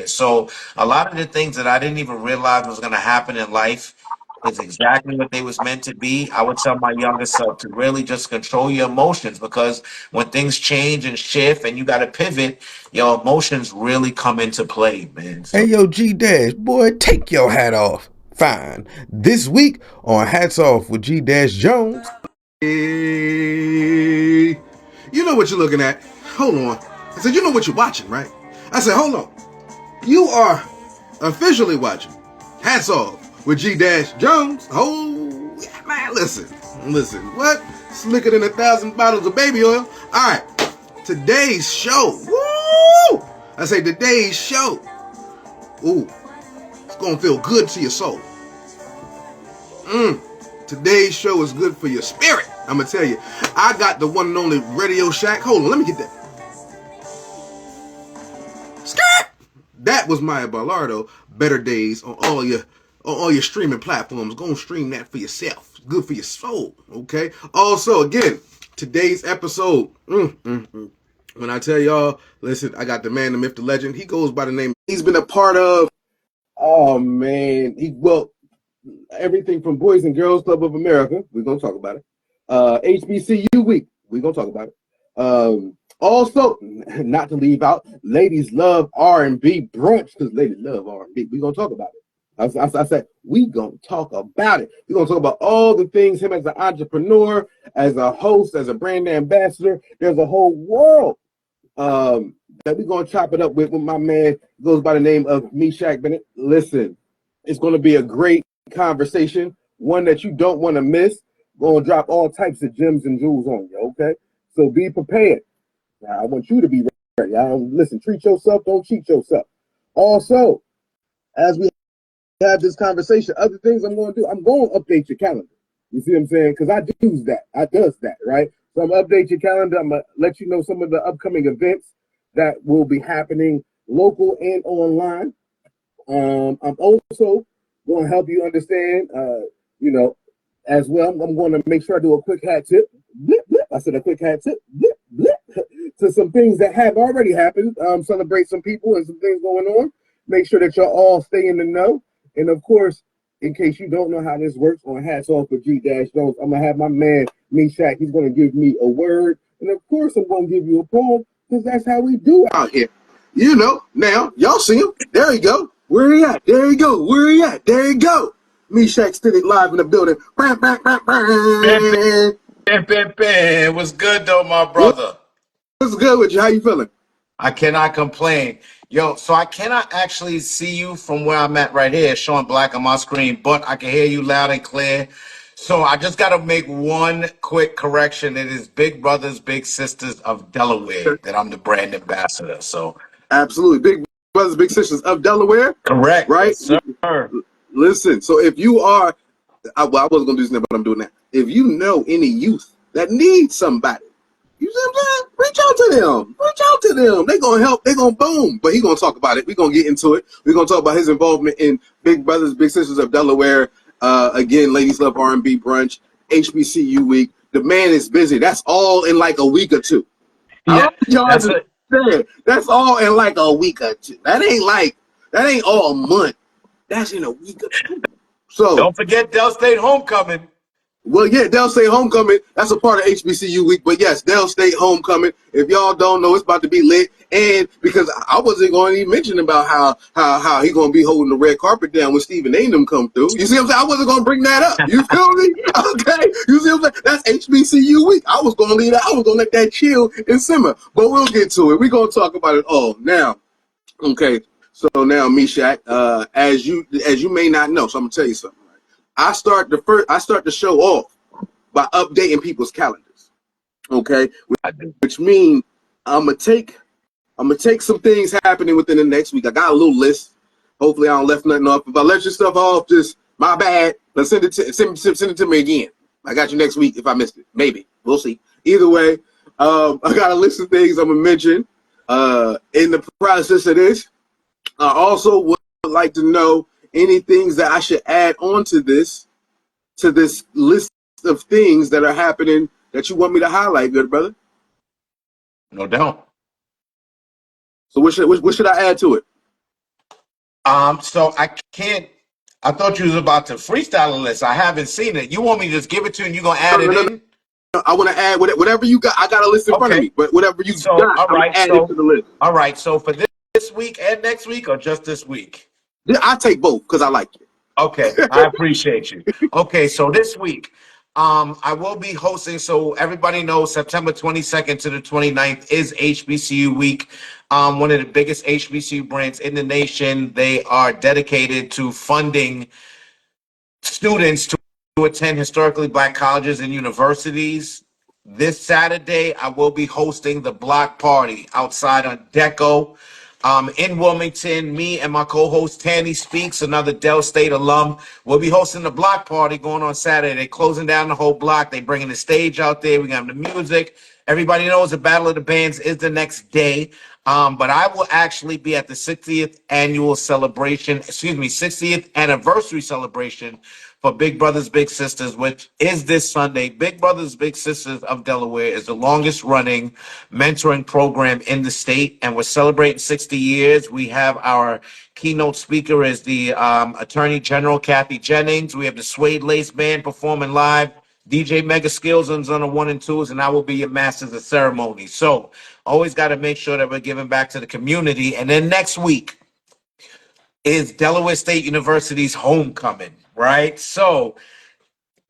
years. So a lot of the things that I didn't even realize was going to happen in life is exactly what they was meant to be. I would tell my younger self to really just control your emotions, because when things change and shift and you got to pivot, your emotions really come into play, man. Hey, So yo, G Dash, boy, take your hat off. Fine. This week on Hats Off with G Dash Jones. Hey, you know what you're looking at. Hold on. I said, you know what you're watching, right? I said, hold on. You are officially watching Hats Off with G Dash Jones. Oh, yeah, man, listen. What? Slicker than 1,000 bottles of baby oil. All right. Today's show. Woo! I say today's show. Ooh, it's going to feel good to your soul. Today's show is good for your spirit. I'm going to tell you. I got the one and only Radio Shack. Hold on, let me get that. Skirt! That was Maya Ballardo. Better Days on all your streaming platforms. Go and stream that for yourself. It's good for your soul. Okay. Also, again, today's episode. When I tell y'all, listen, I got the man, the myth, the legend. He goes by the name. He's been a part of. Oh man, everything from Boys and Girls Club of America. We're gonna talk about it. HBCU Week. We're gonna talk about it. Also, not to leave out, Ladies Love R&B Brunch, because ladies love R&B. We're gonna talk about it. I said we gonna talk about it. We're gonna talk about all the things him as an entrepreneur, as a host, as a brand ambassador. There's a whole world that we're gonna chop it up with my man goes by the name of MeeShach Stennett. Listen, it's gonna be a great conversation, one that you don't want to miss. Gonna drop all types of gems and jewels on you, okay? So be prepared. Now, I want you to be ready. Listen, treat yourself, don't cheat yourself. Also, as we have this conversation, other things I'm going to do, I'm going to update your calendar. You see what I'm saying? Because I does that, right? So I'm going to update your calendar. I'm going to let you know some of the upcoming events that will be happening local and online. I'm also going to help you understand, as well. I'm going to make sure I do a quick hat tip. Blip, blip. I said a quick hat tip. Blip, blip. To some things that have already happened. Celebrate some people and some things going on. Make sure that y'all all stay in the know. And of course, in case you don't know how this works on Hats Off with G Dash Jones, I'm going to have my man, MeeShach. He's going to give me a word. And of course, I'm going to give you a poem, because that's how we do out here. You know, now, y'all see him. There you go. Where he at? There you go. Where he at? There you go. MeeShach Stennett live in the building. What's good though, my brother? What's good with you? How you feeling? I cannot complain. Yo, so I cannot actually see you from where I'm at right here, showing black on my screen, but I can hear you loud and clear. So I just got to make one quick correction. It is Big Brothers, Big Sisters of Delaware that I'm the brand ambassador. So absolutely. Big Brothers, Big Sisters of Delaware. correct. Right? Yes, sir. Listen, so if you are, I wasn't going to do this, but I'm doing that. If you know any youth that needs somebody, you see what I'm saying? Reach out to them. Reach out to them. They're going to help. They're going to boom. But he's going to talk about it. We're going to get into it. We're going to talk about his involvement in Big Brothers, Big Sisters of Delaware. Again, Ladies Love R&B Brunch, HBCU Week. The man is busy. That's all in like a week or two. Yeah, y'all understand. That's all in like a week or two. That ain't all a month. That's in a week or two. So don't forget Dell State Homecoming. well, yeah, Dell State Homecoming, that's a part of HBCU Week. But yes, Dell State Homecoming, if y'all don't know, it's about to be lit. And because I wasn't going to even mention about how he going to be holding the red carpet down when Stephen A. them come through. You see what I'm saying? I wasn't going to bring that up. You feel me? Okay. You see what I'm saying? That's HBCU Week. I was going to leave that. I was going to let that chill and simmer. But we'll get to it. We're going to talk about it all. Now, okay. So now, MeeShach, as you may not know, so I'm going to tell you something. I start the show off by updating people's calendars. Okay, which means I'm gonna take some things happening within the next week. I got a little list. Hopefully, I don't left nothing off. If I let your stuff off, just my bad. Let's send it to me again. I got you next week if I missed it. Maybe we'll see. Either way, I got a list of things I'm gonna mention. In the process of this, I also would like to know any things that I should add on to this list of things that are happening that you want me to highlight, good brother? No doubt. So what should I add to it? So I can't. I thought you was about to freestyle a list. I haven't seen it. You want me to just give it to you and you gonna No, add it no, no, in? no. I want to add whatever you got. I got a list in front of Okay. me, but whatever you So got, all I'm gonna right. add it to the list. So for this week and next week, or just this week? I take both because I like it. Okay, I appreciate you. Okay, so this week, I will be hosting. So everybody knows September 22nd to the 29th is HBCU week. One of the biggest HBCU brands in the nation. They are dedicated to funding students to attend historically black colleges and universities. This Saturday, I will be hosting the block party outside on Deco in Wilmington. Me and my co-host Tanny Speaks, another Dell State alum, will be hosting the block party going on Saturday. They're closing down the whole block. They bringing the stage out there. We got the music. Everybody knows the Battle of the Bands is the next day. But I will actually be at the 60th annual celebration, 60th anniversary celebration for Big Brothers Big Sisters, which is this Sunday. Big Brothers Big Sisters of Delaware is the longest running mentoring program in the state, and we're celebrating 60 years. We have our keynote speaker is the Attorney General Kathy Jennings. We have the Suede Lace Band performing live. DJ Mega Skills on the 1 and 2s, and I will be your masters of ceremony. So always got to make sure that we're giving back to the community. And then next week is Delaware State University's homecoming, right? So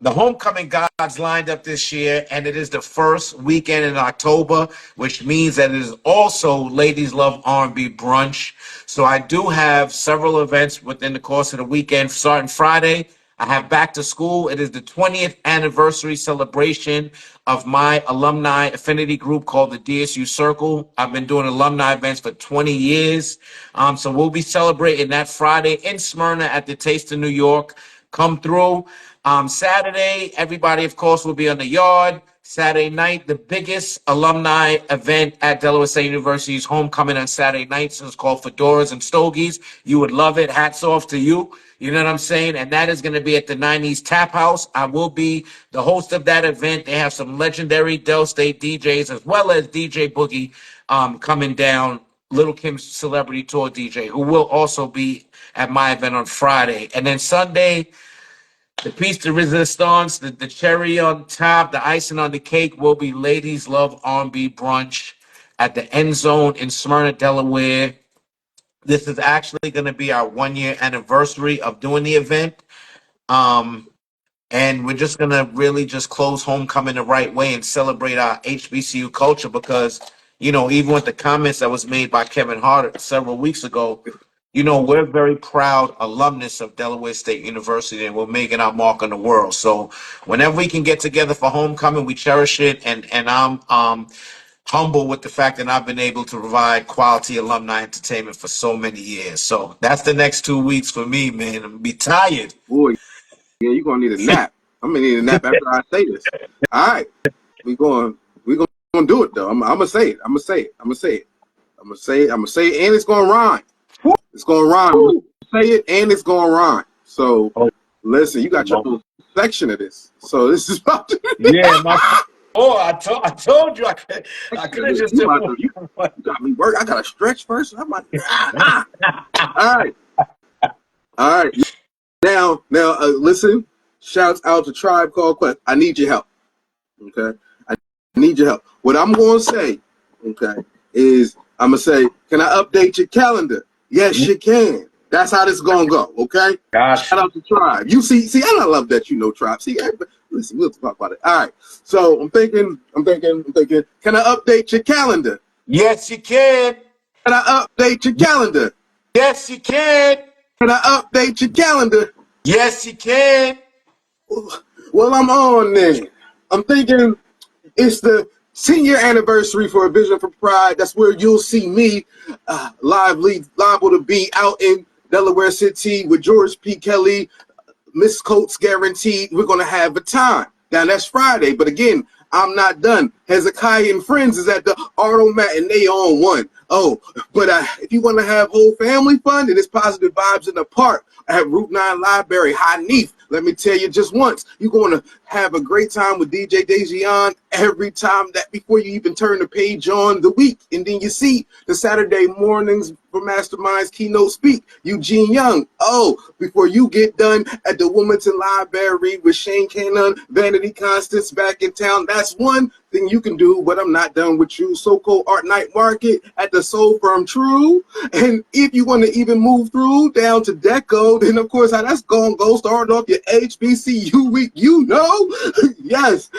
the homecoming gods lined up this year, and it is the first weekend in October, which means that it is also Ladies Love R&B Brunch. So I do have several events within the course of the weekend. Starting Friday, I have Back to School. It is the 20th anniversary celebration of my alumni affinity group called the DSU Circle. I've been doing alumni events for 20 years. So we'll be celebrating that Friday in Smyrna at the Taste of New York. Come through. Saturday, everybody, of course, will be on the yard. Saturday night, the biggest alumni event at Delaware State University's homecoming on Saturday nights is called Fedoras and Stogies. You would love it. Hats off to you. You know what I'm saying? And that is going to be at the 90s Tap House. I will be the host of that event. They have some legendary Del State DJs as well as DJ Boogie coming down, Little Kim's Celebrity Tour DJ, who will also be at my event on Friday. And then Sunday, the piece de resistance, the cherry on top, the icing on the cake will be Ladies Love R&B Brunch at the End Zone in Smyrna, Delaware. This is actually going to be our 1 year anniversary of doing the event. And we're just going to really just close homecoming the right way and celebrate our HBCU culture because, even with the comments that was made by Kevin Hart several weeks ago, we're very proud alumnus of Delaware State University, and we're making our mark on the world. So whenever we can get together for homecoming, we cherish it. And I'm humble with the fact that I've been able to provide quality alumni entertainment for so many years. So that's the next 2 weeks for me, man. I'm gonna be tired. Boy, yeah, you're gonna need a nap. I'm gonna need a nap after I say this. All right, we gonna do it though. I'm gonna say it. I'm gonna say it. I'm gonna say it. I'm gonna say it. I'm gonna say it, and it's gonna rhyme. It's gonna rhyme. I'm gonna say it, and it's gonna rhyme. So listen, you got your own section of this. So this is about to Yeah, I told you I could have just you got me work. I gotta stretch first. I'm like, all right. All right. Now, listen. Shouts out to Tribe Called Quest. I need your help. Okay, I need your help. What I'm gonna say, okay, is I'm gonna say, can I update your calendar? Yes, you can. That's how this is gonna go. Okay. Gosh. Shout out to Tribe. You see, I love that Tribe. See, listen, we'll talk about it. All right. So I'm thinking. Can I update your calendar? Yes, you can. Can I update your calendar? Yes, you can. Can I update your calendar? Yes, you can. Well, I'm on then. I'm thinking it's the 10-year anniversary for A Vision for Pride. That's where you'll see me liable to be out in Delaware City with George P. Kelly, Miss Coates guaranteed. We're going to have a time. Now, that's Friday. But again, I'm not done. Hezekiah and Friends is at the Automat and they on one. Oh, but if you want to have whole family fun, then it's Positive Vibes in the Park at Route 9 Library, High Neath. Let me tell you just once, you're going to have a great time with DJ Dejian every time that before you even turn the page on the week. And then you see the Saturday mornings for Masterminds Keynote Speak, Eugene Young. Oh, before you get done at the Wilmington Library with Shane Cannon, Vanity Constance back in town, that's one thing you can do, but I'm not done with you. So-called Art Night Market at the Soul Firm True. And if you want to even move through down to Deco, then of course how that's going to go, starting off your HBCU week, yes,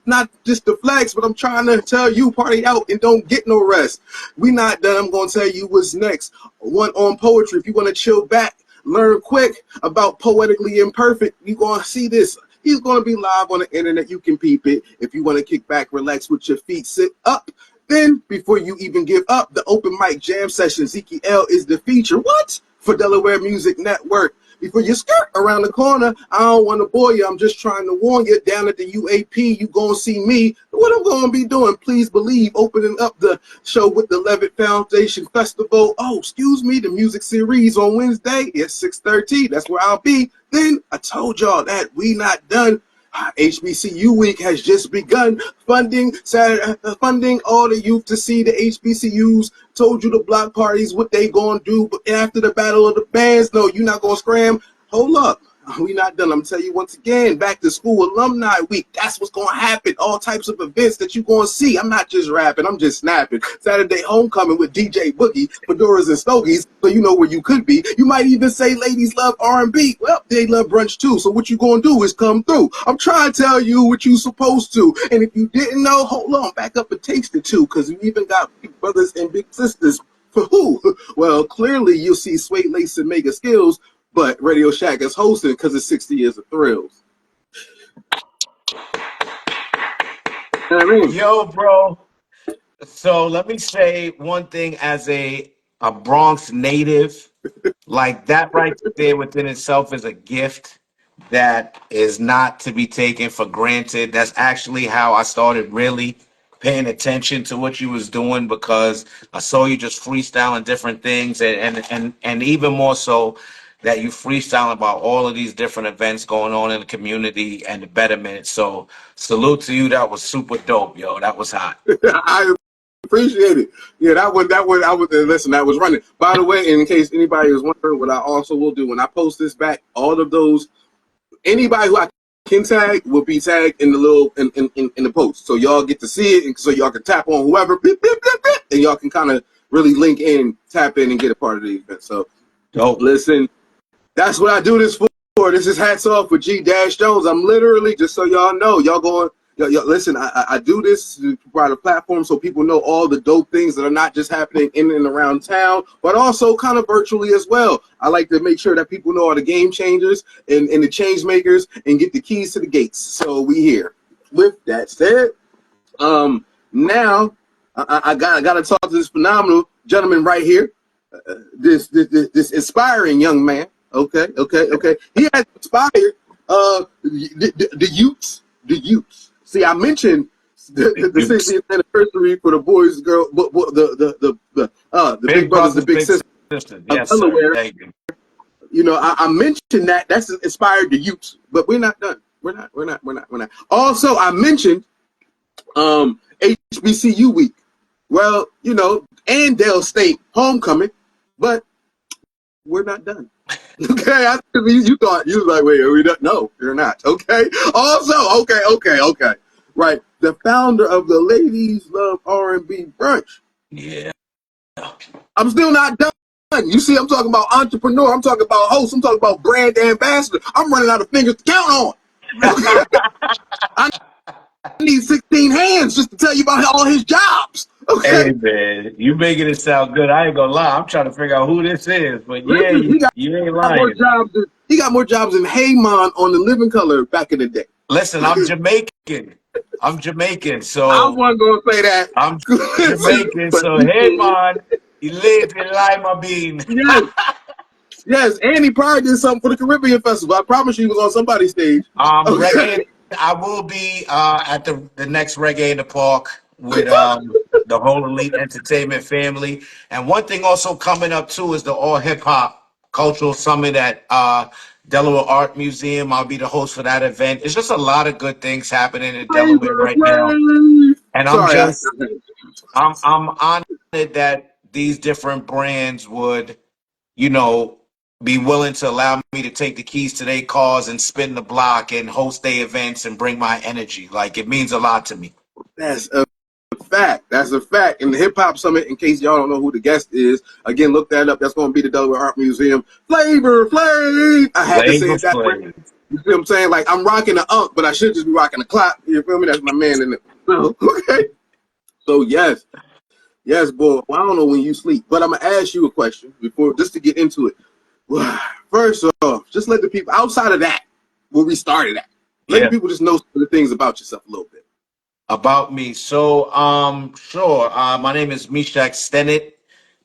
not just the flex, but I'm trying to tell you, party out and don't get no rest. We not done. I'm going to tell you what's next. One on poetry. If you want to chill back, learn quick about Poetically Imperfect, you're going to see this. He's going to be live on the internet. You can peep it. If you want to kick back, relax with your feet, sit up. Then, before you even give up, the open mic jam session, Ezekiel is the feature. What? For Delaware Music Network. Before you skirt around the corner, I don't want to bore you. I'm just trying to warn you. Down at the UAP, you going to see me. What I'm going to be doing, please believe, opening up the show with the Levitt Foundation Festival. Oh, excuse me, the music series on Wednesday at 6:30. That's where I'll be. Then I told y'all that we not done. HBCU week has just begun. Funding all the youth to see the HBCUs. Told you the block parties, what they gonna do, but after the battle of the bands, no, you're not gonna scram. Hold up. We not done. I'm gonna tell you once again, back to school alumni week. That's what's gonna happen. All types of events that you're gonna see. I'm not just rapping, I'm just snapping. Saturday homecoming with DJ Boogie, fedoras and stogies, so you know where you could be. You might even say ladies love R&B. Well, they love brunch too. So what you gonna do is come through. I'm trying to tell you what you supposed to. And if you didn't know, hold on, back up and taste it too, because we even got big brothers and big sisters. For who? Well, clearly you'll see Suede Lace and Mega Skills, but Radio Shack is hosting because it's 60 years of thrills. You know what I mean? Yo, bro. So let me say one thing as a Bronx native, like that right there within itself is a gift that is not to be taken for granted. That's actually how I started really paying attention to what you was doing, because I saw you just freestyling different things, and even more so that you freestyling about all of these different events going on in the community and the betterment. So salute to you. That was super dope, yo. That was hot. I appreciate it. Yeah, that one, I was, listen, that was running. By the way, in case anybody was wondering, what I also will do when I post this back, all of those, anybody who I can tag will be tagged in the little, in the post. So y'all get to see it, and so y'all can tap on whoever, beep, beep, beep, beep, and y'all can kind of really link in, tap in, and get a part of the event. So, Dope. listen, that's what I do this for. This is Hats Off with G Dash Jones. I'm literally, just so y'all know, y'all going, listen, I do this to provide a platform so people know all the dope things that are not just happening in and around town, but also kind of virtually as well. I like to make sure that people know all the game changers and the change makers and get the keys to the gates. So we here. With that said, now I gotta talk to this phenomenal gentleman right here. This inspiring young man. Okay. He has inspired the youths. See, I mentioned the 60th anniversary for the boys, girl, the big brothers, the big sisters. Yes, sir. Thank you. You know, I mentioned that. That's inspired the youths, but we're not done. We're not. Also, I mentioned HBCU week. Well, you know, and Dale State homecoming, but we're not done. Okay, you thought you was like, wait, are we done? No, you're not. Okay. Also, okay. Right, the founder of the Ladies Love R&B Brunch. Yeah. I'm still not done. You see, I'm talking about entrepreneur. I'm talking about host. I'm talking about brand ambassador. I'm running out of fingers to count on. I need 16 hands just to tell you about all his jobs. Okay. Hey man, you making it sound good. I ain't gonna lie. I'm trying to figure out who this is, but yeah, you ain't lying. He got more jobs than Heyman on The Living Color back in the day. Listen, I'm Jamaican. So I wasn't gonna say that. I'm Jamaican, so Heyman, he lives in Lima Bean. Yes, and he probably did something for the Caribbean Festival. I promise you, he was on somebody's stage. Reggae. I will be at the next Reggae in the Park with the whole Elite Entertainment family. And one thing also coming up too is the all hip hop cultural summit at Delaware Art Museum. I'll be the host for that event. It's just a lot of good things happening in Delaware Flavor right now, Flav. and Sorry, I'm honored that these different brands would, you know, be willing to allow me to take the keys to their cars and spin the block and host their events and bring my energy. Like, it means a lot to me. that's a fact. That's a fact. And the Hip Hop Summit, in case y'all don't know who the guest is, again, look that up. That's going to be the Delaware Art Museum. Flavor Flav. I had to say Flavor it that way. Flav. You see what I'm saying? Like, I'm rocking the unk, but I should just be rocking the clock. You feel me? That's my man in it. Okay. So, yes. Yes, boy. Well, I don't know when you sleep, but I'm going to ask you a question before, just to get into it. First off, just let the people, outside of that, where we started at, let the Yeah. people just know some of the things about yourself a little bit. About me. So, sure. My name is MeeShach Stennett.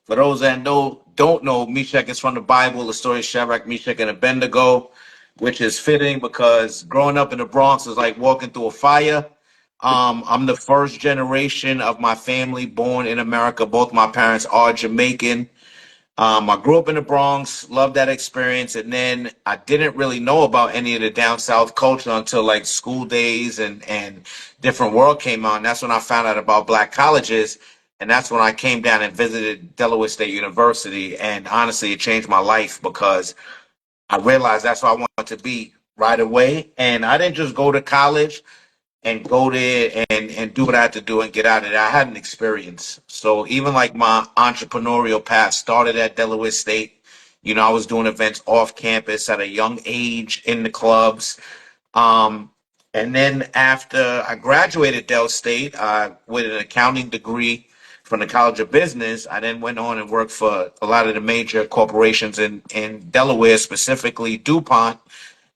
For those that don't know, MeeShach is from the Bible, the story of Shadrach, Meshach, and Abednego, which is fitting because growing up in the Bronx is like walking through a fire. I'm the first generation of my family born in America. Both my parents are Jamaican. I grew up in the Bronx, loved that experience, and then I didn't really know about any of the down south culture until like school days and different world came on. That's when I found out about black colleges, and that's when I came down and visited Delaware State University. And honestly, it changed my life because I realized that's what I wanted to be right away. And I didn't just go to college and go there and do what I had to do and get out of there. I had an experience. So even like my entrepreneurial path started at Delaware State. You know, I was doing events off campus at a young age in the clubs. Um, and then after I graduated Del State with an accounting degree from the College of Business, I then went on and worked for a lot of the major corporations in Delaware, specifically DuPont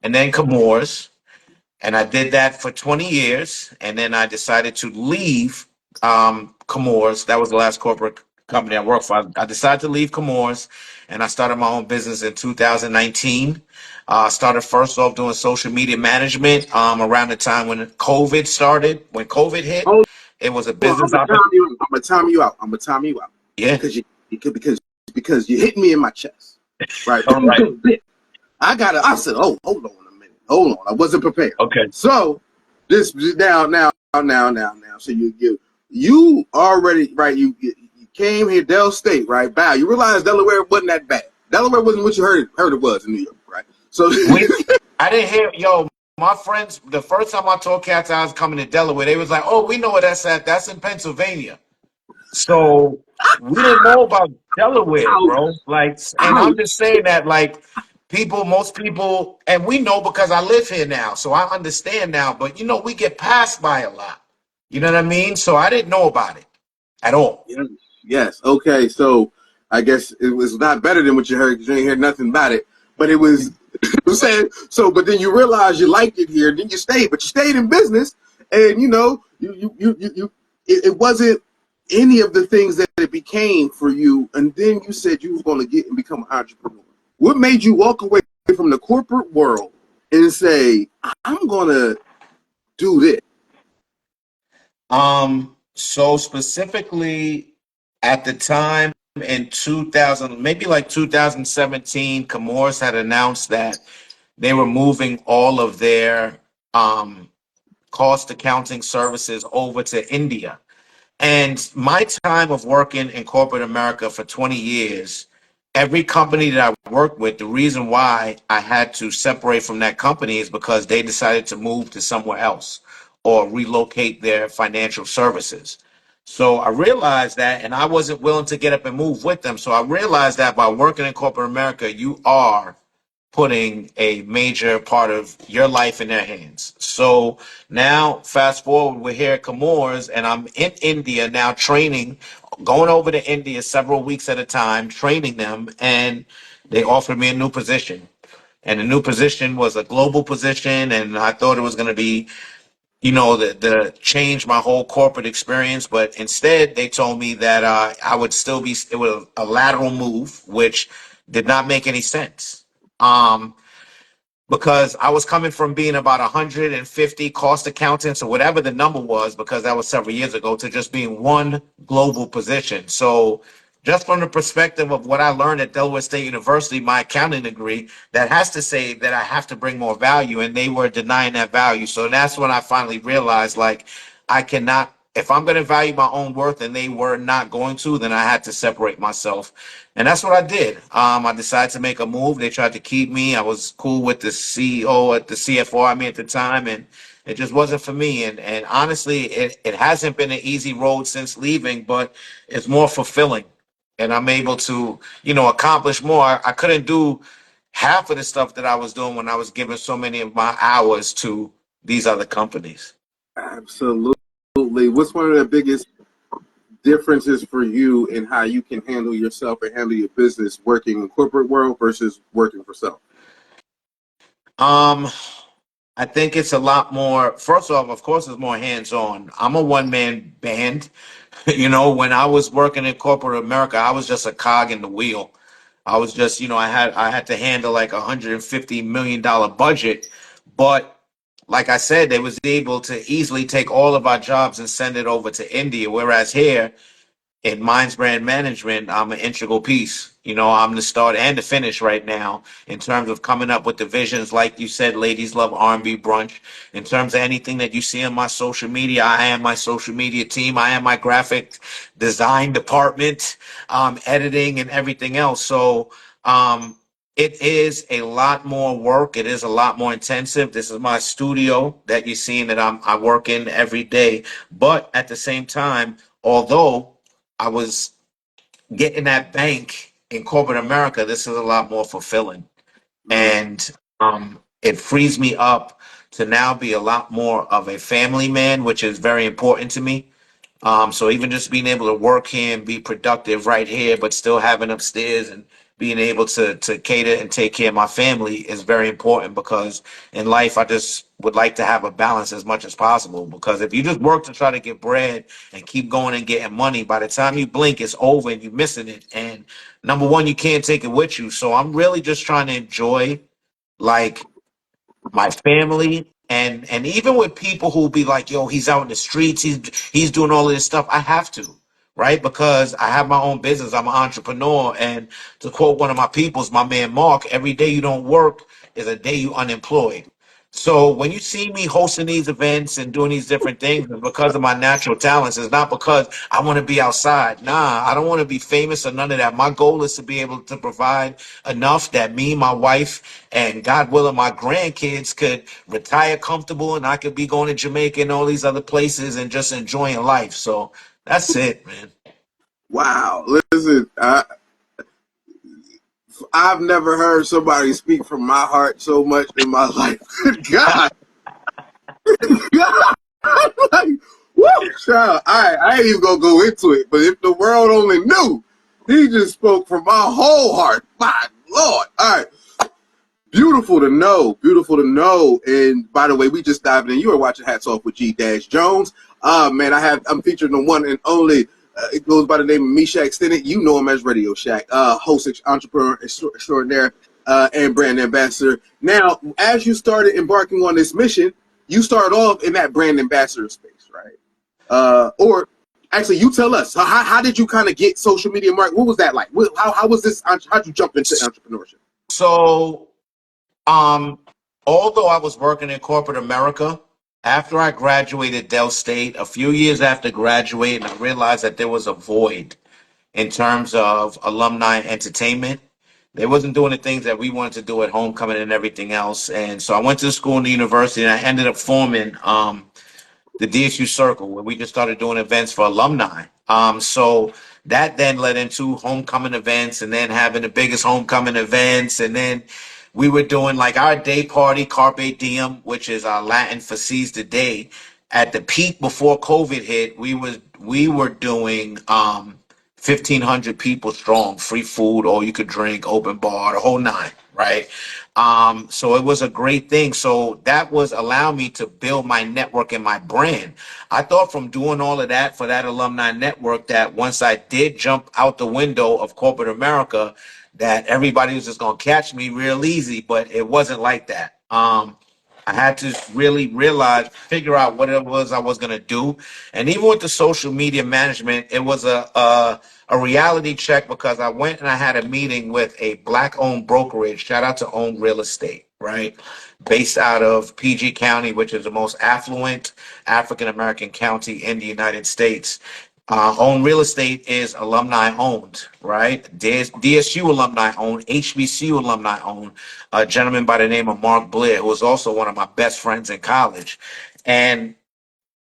and then Chemours. And I did that for 20 years. And then I decided to leave Chemours. That was the last corporate company I worked for. I decided to leave Chemours and I started my own business in 2019. Started first off doing social media management around the time when COVID started. When COVID hit, Hold it was a on, I'm business gonna time opportunity. you. I'm gonna time you out. I'm gonna time you out Yeah. because because you hit me in my chest, right? All right. I said, oh, hold on a minute, hold on. I wasn't prepared. Okay. So this now. So you already right. You came here, Del State, right? Bow. You realize Delaware wasn't that bad. Delaware wasn't what you heard it was in New York, right? So I didn't hear, yo, my friends, the first time I told cats I was coming to Delaware, they was like, oh, we know where that's at. That's in Pennsylvania. So we didn't know about Delaware, ouch, bro. Like, and I'm ouch. just saying that, like, most people, and we know because I live here now, so I understand now. But you know, we get passed by a lot. You know what I mean? So I didn't know about it at all. Yes, yes. Okay, so I guess it was not better than what you heard because you ain't heard nothing about it. But it was I'm saying so. But then you realize you liked it here, then you stayed. But you stayed in business, and you know it wasn't any of the things that it became for you. And then you said you was going to get and become an entrepreneur. What made you walk away from the corporate world and say, I'm going to do this? So specifically at the time in 2000, maybe like 2017, Chemours had announced that they were moving all of their um, cost accounting services over to India. And my time of working in corporate America for 20 years, every company that I worked with, the reason why I had to separate from that company is because they decided to move to somewhere else or relocate their financial services. So I realized that, and I wasn't willing to get up and move with them. So I realized that by working in corporate America, you are putting a major part of your life in their hands. So now, fast forward, we're here at Chemours, and I'm in India now training, going over to India several weeks at a time, training them, and they offered me a new position. And the new position was a global position, and I thought it was going to be, you know, the change my whole corporate experience. But instead, they told me that I would still be, it was a lateral move, which did not make any sense. Um, because I was coming from being about 150 cost accountants or whatever the number was, because that was several years ago, to just being one global position. So just from the perspective of what I learned at Delaware State University, my accounting degree, that has to say that I have to bring more value, and they were denying that value. So that's when I finally realized, like, I cannot, if I'm going to value my own worth and they were not going to, then I had to separate myself. And that's what I did. I decided to make a move. They tried to keep me. I was cool with the CEO at the CFO, I mean, at the time, and it just wasn't for me. And honestly, it hasn't been an easy road since leaving, but it's more fulfilling. And I'm able to, accomplish more. I couldn't do half of the stuff that I was doing when I was giving so many of my hours to these other companies. Absolutely. What's one of the biggest differences for you in how you can handle yourself and handle your business working in corporate world versus working for self? Um, I think it's a lot more. First off, of course, it's more hands-on. I'm a one-man band. When I was working in corporate America, I was just a cog in the wheel. I was just, I had to handle like $150 million budget, but like I said, they was able to easily take all of our jobs and send it over to India. Whereas here, in Minds Brand Management, I'm an integral piece. I'm the start and the finish right now in terms of coming up with the visions. Like you said, ladies love R&B brunch. In terms of anything that you see on my social media, I am my social media team. I am my graphic design department, editing and everything else. So it is a lot more work. It is a lot more intensive. This is my studio that you're seeing that I work in every day. But at the same time, although I was getting that bank in corporate America, this is a lot more fulfilling. Mm. And it frees me up to now be a lot more of a family man, which is very important to me. So even just being able to work here and be productive right here, but still having upstairs and being able to cater and take care of my family is very important, because in life I just would like to have a balance as much as possible. Because if you just work to try to get bread and keep going and getting money, by the time you blink, it's over and you're missing it. And number one, you can't take it with you. So I'm really just trying to enjoy, like, my family, and even with people who be like, yo, he's out in the streets, he's doing all of this stuff. I have to, right? Because I have my own business. I'm an entrepreneur. And to quote one of my peoples, my man Mark, every day you don't work is a day you unemployed. So when you see me hosting these events and doing these different things, it's because of my natural talents. It's not because I want to be outside. Nah, I don't want to be famous or none of that. My goal is to be able to provide enough that me, my wife, and God willing, my grandkids could retire comfortable, and I could be going to Jamaica and all these other places and just enjoying life. So that's it, man. Wow. Listen, I've never heard somebody speak from my heart so much in my life. Good God. God. Like, woo, child. I ain't even gonna go into it, but if the world only knew, he just spoke from my whole heart. My Lord. All right. Beautiful to know. Beautiful to know. And by the way, we just dived in. You are watching Hats Off with G Dash Jones. Man, I'm featuring the one and only. It goes by the name of MeeShach Stennett. You know him as Radio Shack, host, entrepreneur extraordinaire, and brand ambassador. Now, as you started embarking on this mission, you started off in that brand ambassador space, right? Or actually, you tell us. How did you kind of get social media marketing? What was that like? How was this? How'd you jump into entrepreneurship? So Um, although I was working in corporate America, after I graduated Dell State, a few years after graduating, I realized that there was a void in terms of alumni entertainment. They wasn't doing the things that we wanted to do at homecoming and everything else. And so I went to school in the university, and I ended up forming the DSU Circle, where we just started doing events for alumni. So that then led into homecoming events, and then having the biggest homecoming events, and then we were doing like our day party, Carpe Diem, which is our Latin for seize the day. At the peak before COVID hit, we were doing 1,500 people strong, free food, all you could drink, open bar, the whole nine, right? So it was a great thing. So that was allowing me to build my network and my brand. I thought from doing all of that for that alumni network that once I did jump out the window of corporate America, that everybody was just gonna catch me real easy, but it wasn't like that. I I had to really realize, figure out what it was I was going to do. And even with the social media management, it was a reality check because I went and I had a meeting with a black owned brokerage. Shout out to Owned Real Estate, right? Based out of PG County, which is the most affluent African American county in the United States. Owned Real Estate is alumni owned, right? DSU alumni owned, HBCU alumni owned. A gentleman by the name of Mark Blair, who was also one of my best friends in college. And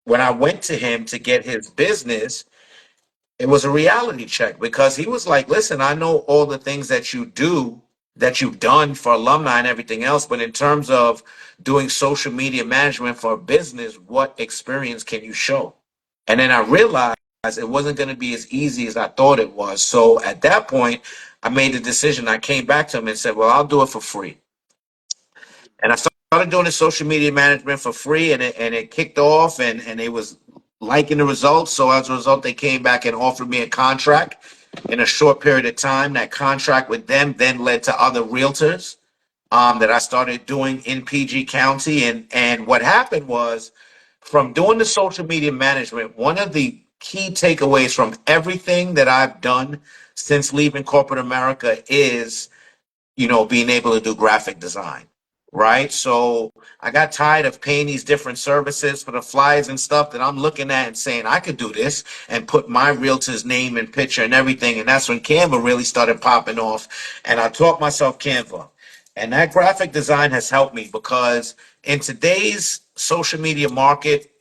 when I went to him to get his business, it was a reality check because he was like, listen, I know all the things that you do, that you've done for alumni and everything else, but in terms of doing social media management for a business, what experience can you show? And then I realized it wasn't going to be as easy as I thought it was. So at that point, I made the decision. I came back to him and said, well, I'll do it for free. And I started doing the social media management for free, and it kicked off, and they was liking the results. So as a result, they came back and offered me a contract in a short period of time. That contract with them then led to other realtors that I started doing in PG County. And what happened was, from doing the social media management, one of the key takeaways from everything that I've done since leaving corporate America is, being able to do graphic design, right? So I got tired of paying these different services for the flyers and stuff that I'm looking at and saying, I could do this and put my realtor's name and picture and everything. And that's when Canva really started popping off. And I taught myself Canva. And that graphic design has helped me because in today's social media market,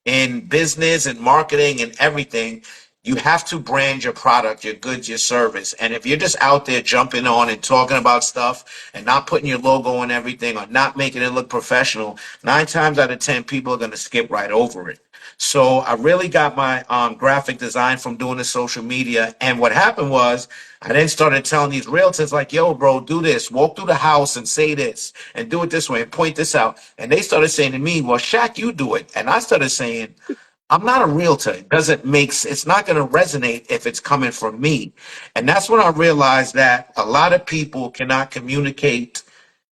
in business and marketing and everything, you have to brand your product, your goods, your service. And if you're just out there jumping on and talking about stuff and not putting your logo on everything or not making it look professional, 9 times out of 10, people are going to skip right over it. So I really got my graphic design from doing the social media. And what happened was I then started telling these realtors like, yo, bro, do this, walk through the house and say this and do it this way and point this out. And they started saying to me, well, Shaq, you do it. And I started saying, I'm not a realtor. It's not going to resonate if it's coming from me. And that's when I realized that a lot of people cannot communicate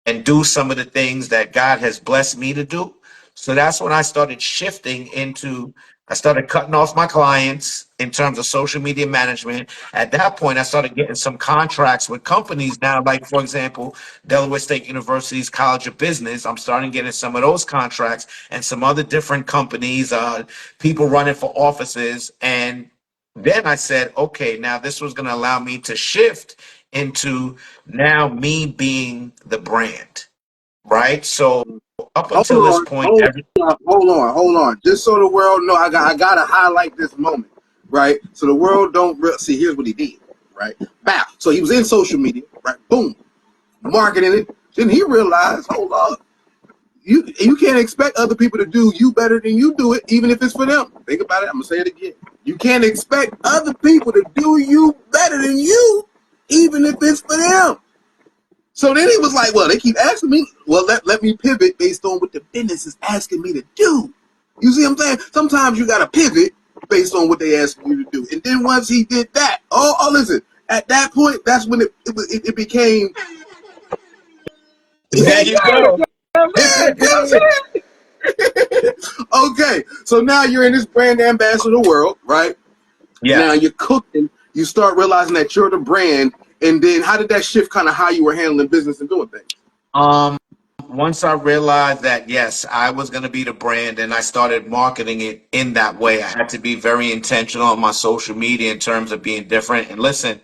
and do some of the things that God has blessed me to do. So that's when I started shifting into, I started cutting off my clients in terms of social media management. At that point, I started getting some contracts with companies now, like, for example, Delaware State University's College of Business. I'm starting getting some of those contracts and some other different companies, people running for offices. And then I said, okay, now this was going to allow me to shift into now me being the brand, right? So up Hold until this on, point, hold hold on. Just so the world know, I gotta highlight this moment, right? So the world don't see. Here's what he did, right? Bow. So he was in social media, right? Boom, marketing it. Then he realized, hold up, you can't expect other people to do you better than you do it, even if it's for them. Think about it. I'm gonna say it again. You can't expect other people to do you better than you, even if it's for them. So then he was like, well, they keep asking me. Well, let me pivot based on what the business is asking me to do. You see what I'm saying? Sometimes you got to pivot based on what they ask you to do. And then once he did that, listen, at that point, that's when it became, there yeah, you go. man, you know what I'm saying? Okay, so now you're in this brand ambassador world, right? Yeah. Now you're cooking. You start realizing that you're the brand. And then how did that shift kind of how you were handling business and doing things? Um, Once I realized that, yes, I was going to be the brand and I started marketing it in that way, I had to be very intentional on my social media in terms of being different. And listen,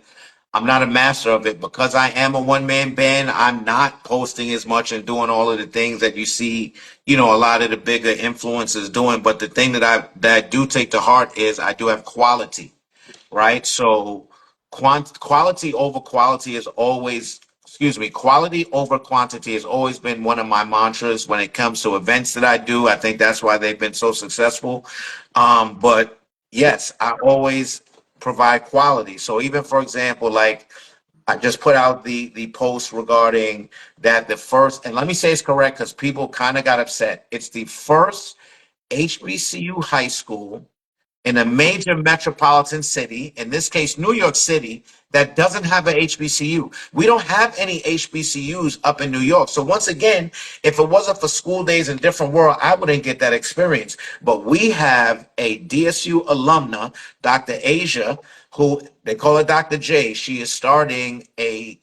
I'm not a master of it because I am a one-man band. I'm not posting as much and doing all of the things that you see, a lot of the bigger influencers doing. But the thing that I do take to heart is I do have quality, right? So quality over quality is always, excuse me, quality over quantity has always been one of my mantras when it comes to events that I do. I think that's why they've been so successful. But yes, I always provide quality. So even for example, like I just put out the post regarding that the first, and let me say it's correct because people kind of got upset. It's the first HBCU high school in a major metropolitan city, in this case, New York City, that doesn't have a HBCU. We don't have any HBCUs up in New York. So once again, if it wasn't for school days in different world, I wouldn't get that experience. But we have a DSU alumna, Dr. Asia, who they call her Dr. J. She is starting a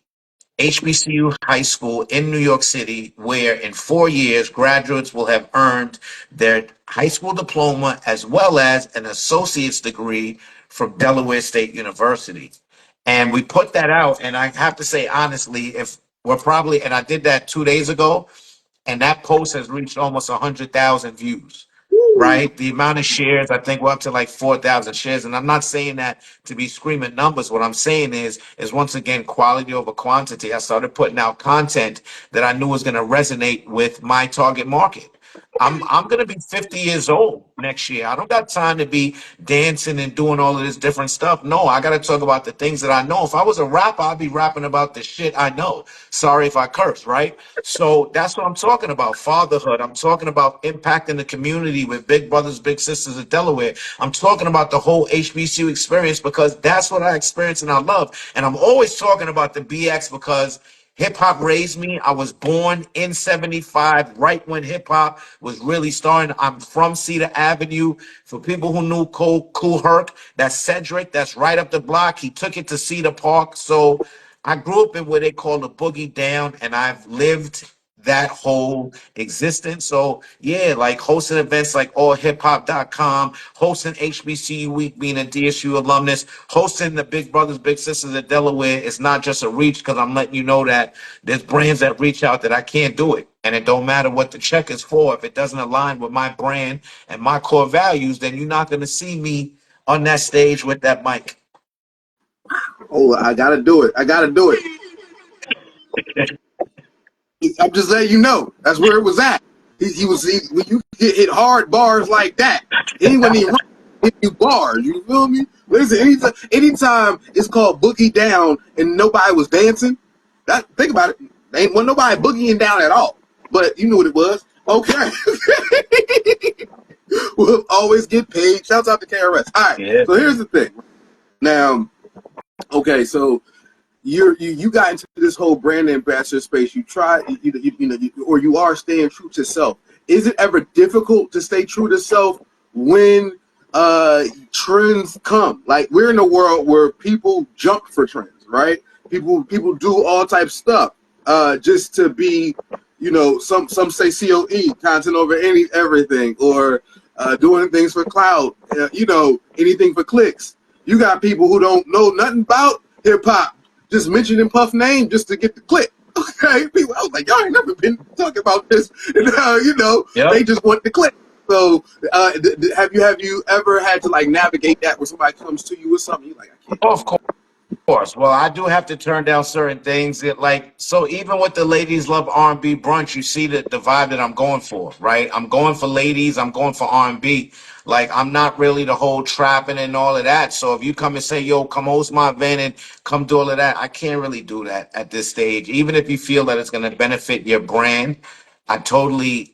HBCU high school in New York City, where in 4 years, graduates will have earned their high school diploma as well as an associate's degree from Delaware State University. And we put that out, and I have to say honestly, if we're probably, and I did that 2 days ago, and that post has reached almost 100,000 views. Right, the amount of shares, I think we're up to like 4,000 shares, and I'm not saying that to be screaming numbers. What I'm saying is once again quality over quantity. I started putting out content that I knew was going to resonate with my target market. I'm going to be 50 years old next year. I don't got time to be dancing and doing all of this different stuff. No, I got to talk about the things that I know. If I was a rapper, I'd be rapping about the shit I know. Sorry if I curse, right? So that's what I'm talking about. Fatherhood. I'm talking about impacting the community with big brothers, big sisters of Delaware. I'm talking about the whole HBCU experience because that's what I experience and I love. And I'm always talking about the BX because hip hop raised me. I was born in 75, right when hip hop was really starting. I'm from Cedar Avenue. For people who knew Cool Herc, that's Cedric. That's right up the block. He took it to Cedar Park. So I grew up in what they call the boogie down, and I've lived that whole existence. So yeah, like hosting events like allhiphop.com, hosting HBCU week, being a DSU alumnus, hosting the Big Brothers, Big Sisters of Delaware. It's not just a reach because I'm letting you know that there's brands that reach out that I can't do it. And it don't matter what the check is for. If it doesn't align with my brand and my core values, then you're not going to see me on that stage with that mic. Oh, I gotta do it. I gotta do it. I'm just letting you know. That's where it was at. When you get hit hard bars like that, he wasn't even hit you bars. You feel me? Listen, anytime it's called boogie down and nobody was dancing, think about it. Ain't wasn't nobody boogieing down at all. But you knew what it was. Okay. We'll always get paid. Shouts out to KRS. All right. Yeah. So here's the thing. Now, okay, so you got into this whole brand ambassador space. You try, or you are staying true to self. Is it ever difficult to stay true to self when trends come? Like we're in a world where people jump for trends, right? People do all types of stuff just to be, some say COE, content over everything, or doing things for cloud, anything for clicks. You got people who don't know nothing about hip hop, just mentioning Puff name just to get the click. Okay, people, I was like, y'all ain't never been talking about this, and Yep. they just want the click. So, have you ever had to like navigate that when somebody comes to you with something? You're like, I can't. Of course. Well, I do have to turn down certain things that so even with the ladies love R&B brunch, you see the vibe that I'm going for, right? I'm going for ladies, I'm going for R&B. Like I'm not really the whole trapping and all of that. So if you come and say, yo, come host my event and come do all of that, I can't really do that at this stage. Even if you feel that it's going to benefit your brand, I totally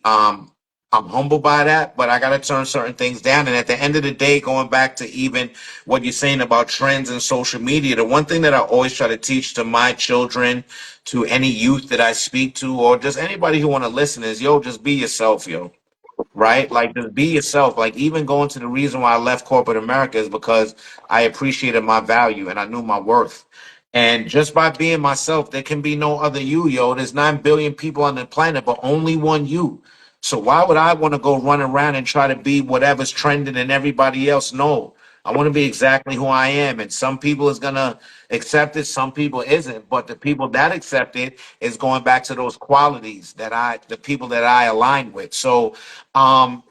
I'm humbled by that, but I got to turn certain things down. And at the end of the day, going back to even what you're saying about trends and social media, the one thing that I always try to teach to my children, to any youth that I speak to, or just anybody who want to listen is, yo, just be yourself, yo. Right? Like just be yourself. Like even going to the reason why I left corporate America is because I appreciated my value and I knew my worth. And just by being myself, there can be no other you, yo. There's 9 billion people on the planet, but only one you. So why would I want to go run around and try to be whatever's trending and everybody else? No, I want to be exactly who I am. And some people is gonna accept it, some people isn't. But the people that accept it is going back to those qualities the people that I align with. So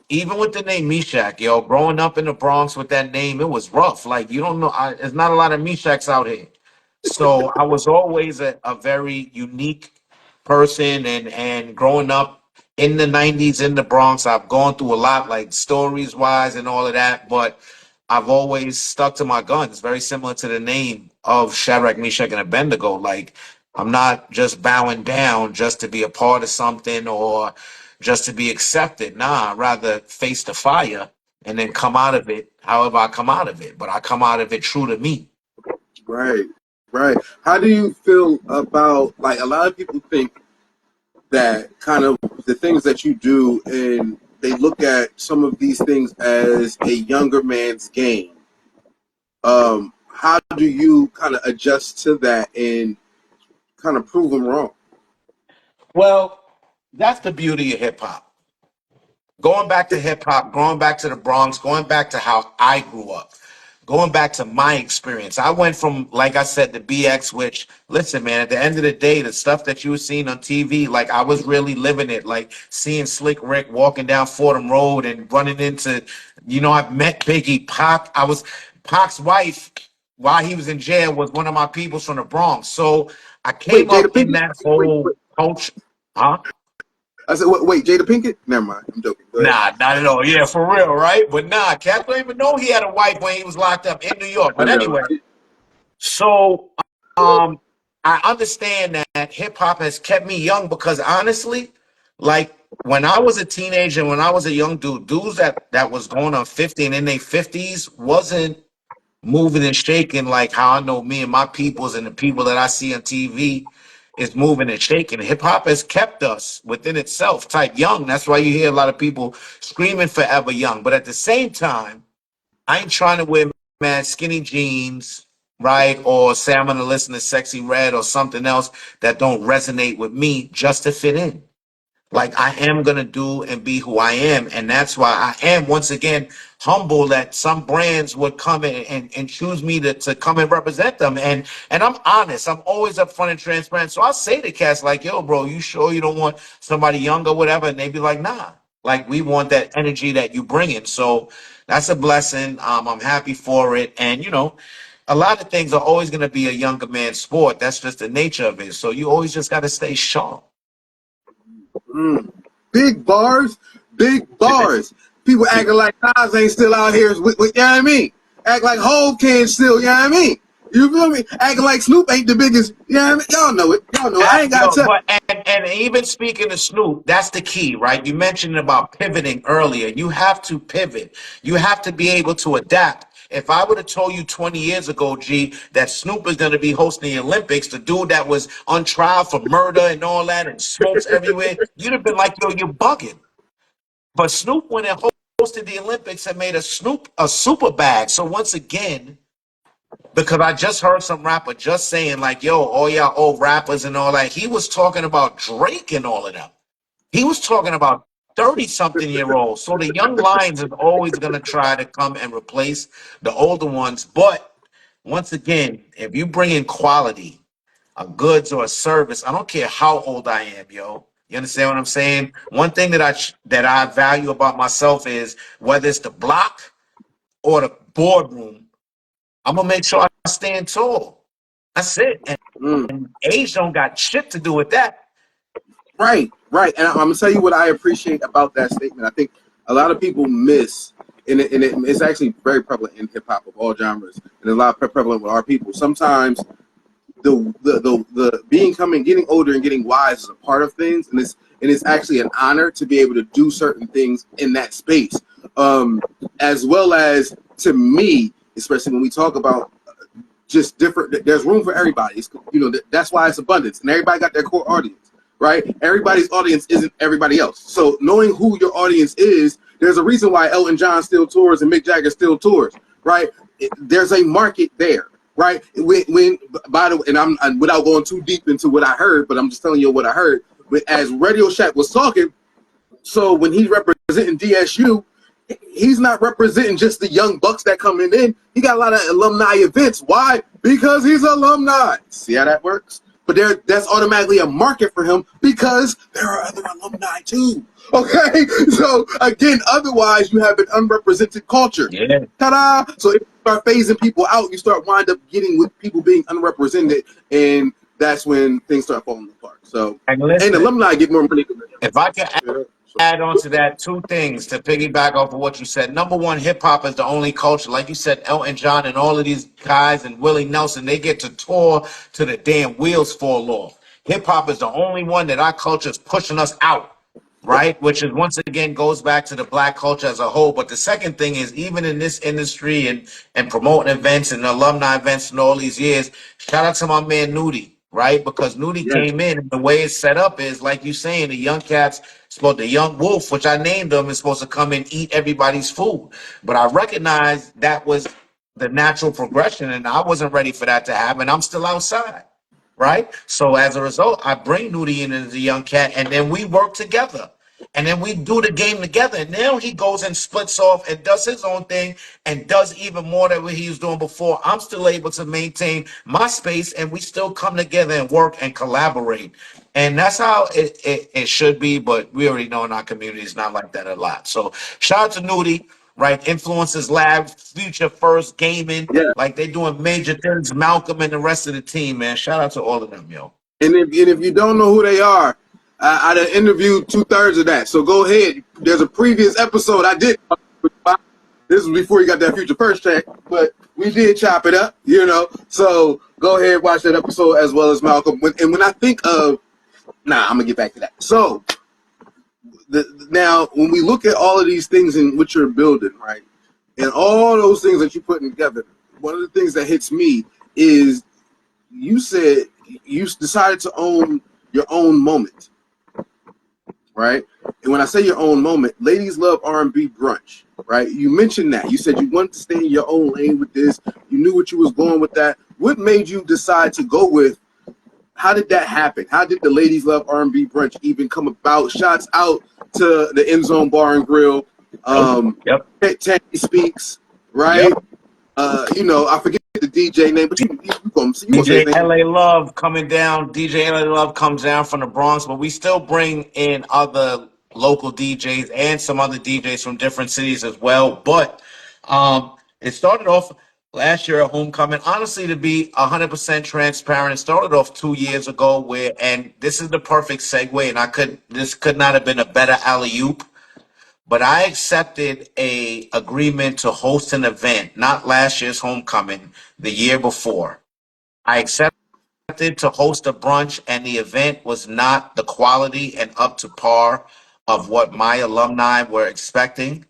even with the name MeeShach, yo, growing up in the Bronx with that name, it was rough. Like you don't know, there's not a lot of MeeShachs out here. So I was always a very unique person, and growing up in the 90s in the Bronx, I've gone through a lot, like stories wise and all of that, but I've always stuck to my guns, very similar to the name of Shadrach, Meshach, and Abednego. Like I'm not just bowing down just to be a part of something or just to be accepted. Nah, I'd rather face the fire and then come out of it however I come out of it. But I come out of it true to me. Right, right. How do you feel about, like, a lot of people think that kind of the things that you do, and they look at some of these things as a younger man's game. How do you kind of adjust to that and kind of prove them wrong? Well, that's the beauty of hip hop. Going back to hip hop, going back to the Bronx, going back to how I grew up, going back to my experience. I went from, like I said, the BX, which, listen, man, at the end of the day, the stuff that you were seeing on TV, like I was really living it, like seeing Slick Rick walking down Fordham Road and running into, I've met Biggie, Pac. Pac's wife, while he was in jail, was one of my peoples from the Bronx. So I Wait, came Jada up in Pinkett? that Wait, whole wait. culture. Huh? I said, wait, Jada Pinkett? Never mind. I'm joking. Go ahead. Nah, not at all. Yeah, for real, right? But nah, Cap don't even know he had a wife when he was locked up in New York. I But know. anyway, so um I understand that hip hop has kept me young because honestly, like when I was a teenager, when I was a young dude, dudes that was going on 50 and in their 50s wasn't moving and shaking like how I know me and my peoples and the people that I see on TV is moving and shaking. Hip hop has kept us within itself type young. That's why you hear a lot of people screaming forever young. But at the same time, I ain't trying to wear mad skinny jeans, right? Or say I'm gonna listen to Sexy Red or something else that don't resonate with me just to fit in. Like I am gonna do and be who I am, and that's why I am once again humble that some brands would come in and choose me to come and represent them. And I'm honest. I'm always upfront and transparent. So I say to cats like, "Yo, bro, you sure you don't want somebody younger, whatever?" And they be like, "Nah, like we want that energy that you bring in." So that's a blessing. I'm happy for it, and a lot of things are always gonna be a younger man's sport. That's just the nature of it. So you always just got to stay sharp. Mm. Big bars, big bars. People acting like Nas ain't still out here with, you know what I mean? Act like Hov can still, you know what I mean? You feel me? Acting like Snoop ain't the biggest, you know what I mean? Y'all know it. Y'all know it. I ain't got Yo, to tell. but and even speaking of Snoop, that's the key, right? You mentioned about pivoting earlier. You have to pivot. You have to be able to adapt. If I would have told you 20 years ago, G, that Snoop is going to be hosting the Olympics, the dude that was on trial for murder and all that and smokes everywhere, you'd have been like, yo, you're bugging. But Snoop went and hosted the Olympics and made a super bag. So once again, because I just heard some rapper just saying like, yo, all y'all old rappers and all that. He was talking about Drake and all of them. He was talking about 30 something year olds. So the young lions is always going to try to come and replace the older ones. But once again, if you bring in quality, a goods or a service, I don't care how old I am, yo. You understand what I'm saying? One thing that I value about myself is whether it's the block or the boardroom, I'm gonna make sure I stand tall. That's it. Mm. And age don't got shit to do with that. Right, right. And I'm gonna tell you what I appreciate about that statement. I think a lot of people miss, it's actually very prevalent in hip hop of all genres, and a lot prevalent with our people. Sometimes the being coming, getting older and getting wise is a part of things, and it's actually an honor to be able to do certain things in that space, as well as to me, especially when we talk about just different. There's room for everybody. That's why it's abundance, and everybody got their core audience, right? Everybody's audience isn't everybody else. So knowing who your audience is, there's a reason why Elton John still tours and Mick Jagger still tours, right? There's a market there, right? When by the way, and I'm without going too deep into what I heard, but I'm just telling you what I heard. But as Radio Shack was talking, so when he's representing DSU, he's not representing just the young bucks that coming in. He got a lot of alumni events. Why? Because he's alumni. See how that works? But that's automatically a market for him because there are other alumni too. Okay? So again, otherwise you have an unrepresented culture. Yeah. Ta-da! So if you start phasing people out, you start wind up getting with people being unrepresented, and that's when things start falling apart. So And and listen, alumni get more money than if I can them. add on to that two things to piggyback off of what you said. Number one, hip hop is the only culture, like you said, Elton John and all of these guys and Willie Nelson, they get to tour to the damn wheels fall off. Hip hop is the only one that our culture is pushing us out. right? Which is once again goes back to the black culture as a whole. But the second thing is, even in this industry and promoting events and alumni events and all these years, shout out to my man Nudie, right? Because Nudie Yes. came in, and the way it's set up is like you saying, the young cats supposed the young wolf, which I named them, is supposed to come and eat everybody's food. But I recognized that was the natural progression, and I wasn't ready for that to happen. I'm still outside. Right. So as a result, I bring Nudie in as a young cat, and then we work together. And then we do the game together. And now he goes and splits off and does his own thing and does even more than what he was doing before. I'm still able to maintain my space, and we still come together and work and collaborate. And that's how it should be. But we already know in our community it's not like that a lot. So shout out to Nudie, right? Influences Lab, Future First Gaming. Yeah. Like they doing major things. Malcolm and the rest of the team, man. Shout out to all of them, yo. And if you don't know who they are, I done interviewed 2/3 of that. So go ahead. There's a previous episode I did. This was before you got that Future First check, but we did chop it up, you know. So go ahead, watch that episode as well as Malcolm. And when I think of, I'm gonna get back to that. So now, when we look at all of these things in what you're building, right, and all those things that you're putting together, one of the things that hits me is you said you decided to own your own moment, right? And when I say your own moment, ladies love R&B brunch, right? You mentioned that. You said you wanted to stay in your own lane with this. You knew what you was going with that. What made you decide to go with? How did that happen? How did the ladies love R&B brunch even come about? Shots out to the End Zone Bar and Grill. Yep. Tandy Speaks, right? Yep. I forget the DJ name, but you gonna say DJ his name. LA Love coming down. DJ LA Love comes down from the Bronx, but we still bring in other local DJs and some other DJs from different cities as well. But it started off last year at Homecoming. Honestly, to be 100% transparent, it started off 2 years ago and this is the perfect segue, and this could not have been a better alley-oop. But I accepted a agreement to host an event, not last year's Homecoming, the year before. I accepted to host a brunch, and the event was not the quality and up to par of what my alumni were expecting.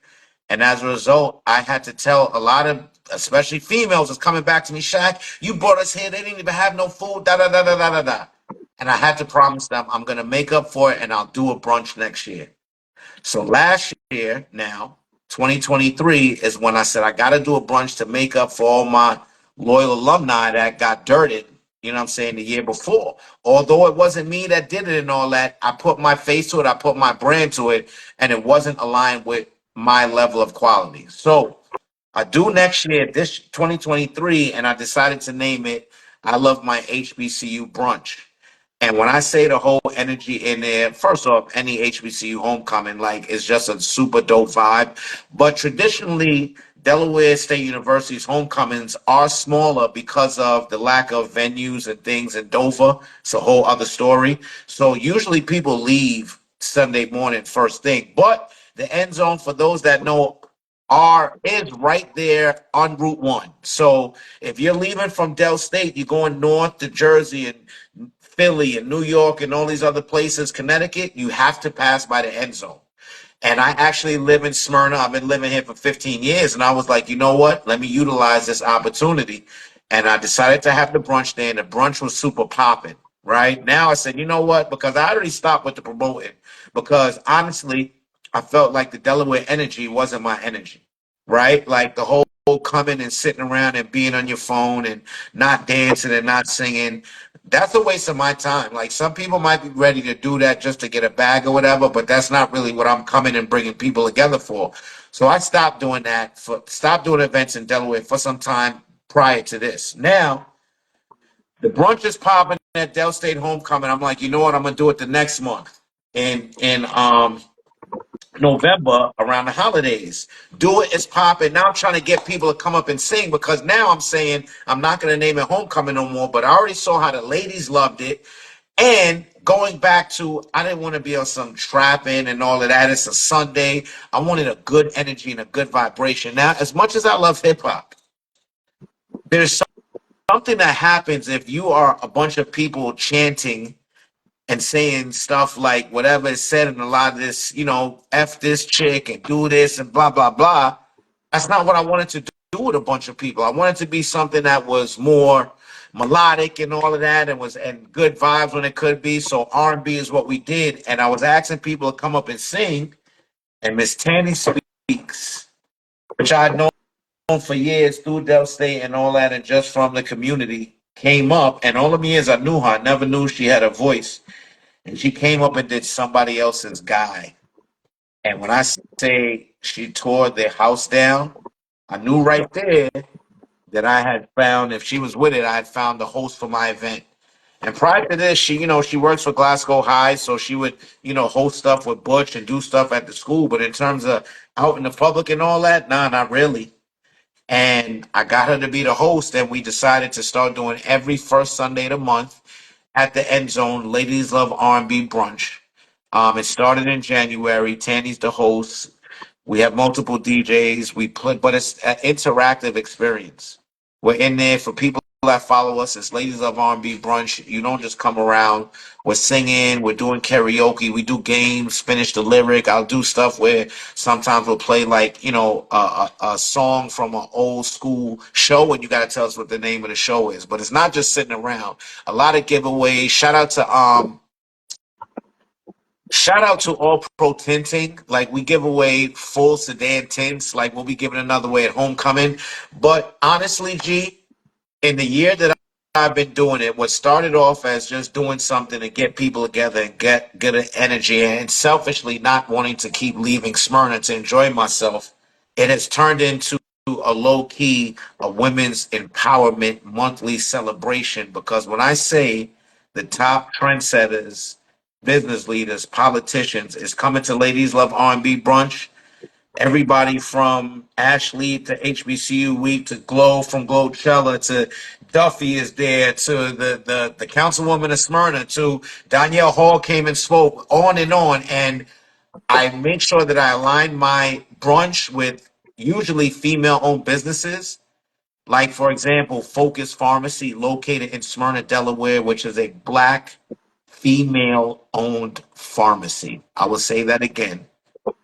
And as a result, I had to tell a lot of, especially females, is coming back to me, Shaq, you brought us here. They didn't even have no food, da da da da da da da. And I had to promise them I'm going to make up for it, and I'll do a brunch next year. So last year, now 2023, is when I said I got to do a brunch to make up for all my loyal alumni that got dirted. You know what I'm saying? The year before. Although it wasn't me that did it and all that, I put my face to it, I put my brand to it, and it wasn't aligned with my level of quality. So I do next year, this 2023, and I decided to name it I Love My HBCU Brunch. And when I say the whole energy in there, first off, any HBCU homecoming, like, is just a super dope vibe. But traditionally, Delaware State University's homecomings are smaller because of the lack of venues and things in Dover. It's a whole other story. So usually people leave Sunday morning first thing. But the end zone, for those that know, is right there on Route 1. So if you're leaving from Del State, you're going north to Jersey and Philly and New York and all these other places, Connecticut, you have to pass by the end zone. And I actually live in Smyrna. I've been living here for 15 years. And I was like, you know what? Let me utilize this opportunity. And I decided to have the brunch there. And the brunch was super popping. Right now, I said, you know what? Because I already stopped with the promoting. Because honestly, I felt like the Delaware energy wasn't my energy. Right? Like the whole coming and sitting around and being on your phone and not dancing and not singing. That's a waste of my time. Like, some people might be ready to do that just to get a bag or whatever, but that's not really what I'm coming and bringing people together for. So I stopped doing that, stopped doing events in Delaware for some time prior to this. Now the brunch is popping at Del State Homecoming. I'm like, you know what? I'm gonna do it the next month in November around the holidays. Do it, it's popping. Now I'm trying to get people to come up and sing, because now I'm saying I'm not going to name it Homecoming no more, but I already saw how the ladies loved it. And going back to, I didn't want to be on some trapping and all of that. It's a Sunday. I wanted a good energy and a good vibration. Now, as much as I love hip hop, there's something that happens if you are a bunch of people chanting and saying stuff like whatever is said in a lot of this, F this chick and do this and blah, blah, blah. That's not what I wanted to do with a bunch of people. I wanted to be something that was more melodic and all of that and good vibes when it could be. So R&B is what we did. And I was asking people to come up and sing, and Miss Tanny Speaks, which I had known for years through Del State and all that, and just from the community, came up. And all of the years I knew her, I never knew she had a voice. And she came up and did Somebody Else's Guy. And when I say she tore the house down, I knew right there that I had found, if she was with it, I had found the host for my event. And prior to this, she works for Glasgow High, so she would, host stuff with Butch and do stuff at the school. But in terms of out in the public and all that, nah, not really. And I got her to be the host, and we decided to start doing every first Sunday of the month at the End Zone, Ladies Love R&B Brunch. It started in January. Tanny's the host. We have multiple DJs. We play, but it's an interactive experience. We're in there for people that follow us. It's Ladies of R&B Brunch. You don't just come around. We're singing. We're doing karaoke. We do games. Finish the lyric. I'll do stuff where sometimes we'll play like a song from an old school show, and you got to tell us what the name of the show is. But it's not just sitting around. A lot of giveaways. Shout out to All Pro Tinting. Like, we give away full sedan tints. Like, we'll be giving another away at homecoming. But honestly, G, in the year that I've been doing it, what started off as just doing something to get people together and get good energy, and selfishly not wanting to keep leaving Smyrna to enjoy myself, it has turned into a low key, a women's empowerment monthly celebration. Because when I say the top trendsetters, business leaders, politicians is coming to Ladies Love R&B Brunch, everybody from Ashley to HBCU Week to Glow from Glowchella to Duffy is there to the councilwoman of Smyrna to Danielle Hall came and spoke, on and on. And I make sure that I align my brunch with usually female-owned businesses. Like, for example, Focus Pharmacy, located in Smyrna, Delaware, which is a black female-owned pharmacy. I will say that again.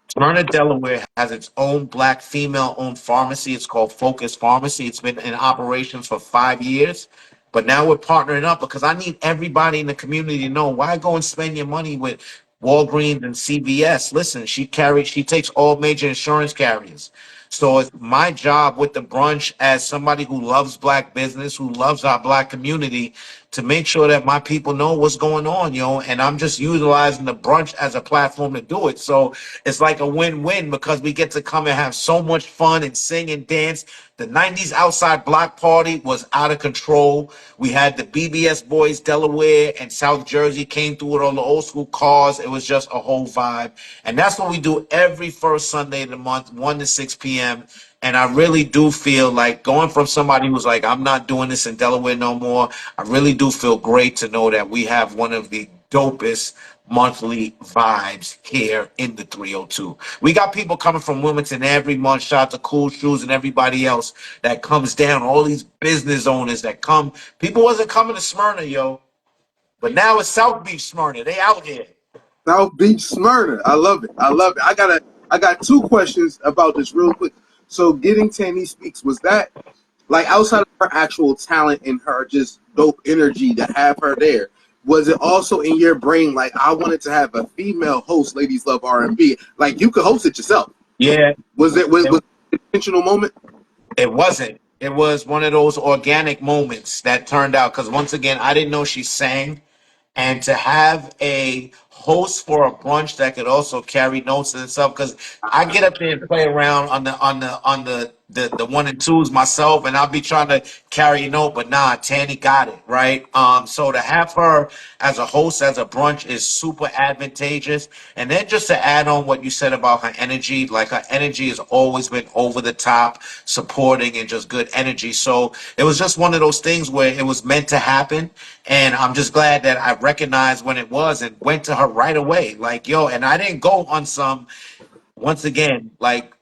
Smyrna, Delaware has its own black female-owned pharmacy. It's called Focus Pharmacy. It's been in operations for 5 years. But now we're partnering up because I need everybody in the community to know, why go and spend your money with Walgreens and CVS? Listen, she takes all major insurance carriers. So it's my job with the brunch, as somebody who loves black business, who loves our black community, to make sure that my people know what's going on, and I'm just utilizing the brunch as a platform to do it. So it's like a win-win because we get to come and have so much fun and sing and dance. The 90s outside block party was out of control. We had the BBS boys, Delaware and South Jersey, came through with all the old school cars. It was just a whole vibe. And that's what we do every first Sunday of the month, 1 to 6 p.m. And I really do feel like, going from somebody who's like, I'm not doing this in Delaware no more, I really do feel great to know that we have one of the dopest monthly vibes here in the 302. We got people coming from Wilmington every month. Shout out to Cool Shoes and everybody else that comes down. All these business owners that come. People wasn't coming to Smyrna, yo. But now it's South Beach Smyrna. They out here. South Beach Smyrna. I love it. I love it. I got two questions about this real quick. So getting Tanny Speaks, was that like outside of her actual talent and her just dope energy to have her there? Was it also in your brain like, I wanted to have a female host, Ladies Love R&B? Like, you could host it yourself. Yeah. Was it an intentional moment? It wasn't. It was one of those organic moments that turned out, because once again, I didn't know she sang. And to have a host for a brunch that could also carry notes and stuff, because I get up there and play around on the one and twos myself, and I'll be trying to carry a note, but nah, Tanny got it right. So to have her as a host, as a brunch, is super advantageous. And then just to add on what you said about her energy, like, her energy has always been over the top, supporting, and just good energy. So it was just one of those things where it was meant to happen. And I'm just glad that I recognized when it was and went to her right away. Like, yo, and I didn't go on some, once again, like,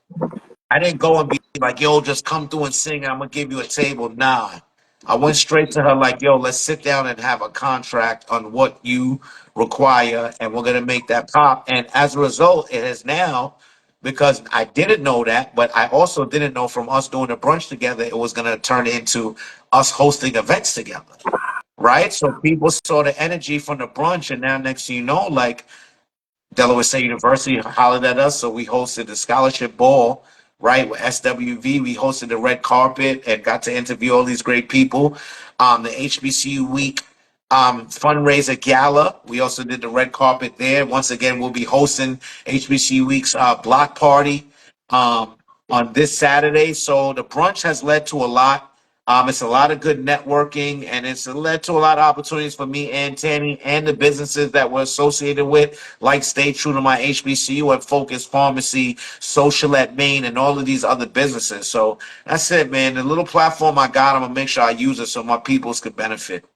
I didn't go and be like, yo, just come through and sing and I'm going to give you a table. Nah. I went straight to her like, yo, let's sit down and have a contract on what you require, and we're gonna make that pop. And as a result, it is now, because I didn't know that, but I also didn't know from us doing a brunch together, it was gonna turn into us hosting events together. Right? So people saw the energy from the brunch, and now next thing you know, like Delaware State University hollered at us, so we hosted the scholarship ball, right? With SWV, we hosted the red carpet and got to interview all these great people. The HBCU week fundraiser gala, we also did the red carpet there. Once again, we'll be hosting HBCU week's block party um, on this Saturday. So the brunch has led to a lot. It's a lot of good networking, and it's led to a lot of opportunities for me and Tanny and the businesses that we're associated with, like Stay True to My HBCU and Focus Pharmacy, Social at Maine, and all of these other businesses. So that's it, man. The little platform I got, I'm gonna make sure I use it so my peoples could benefit.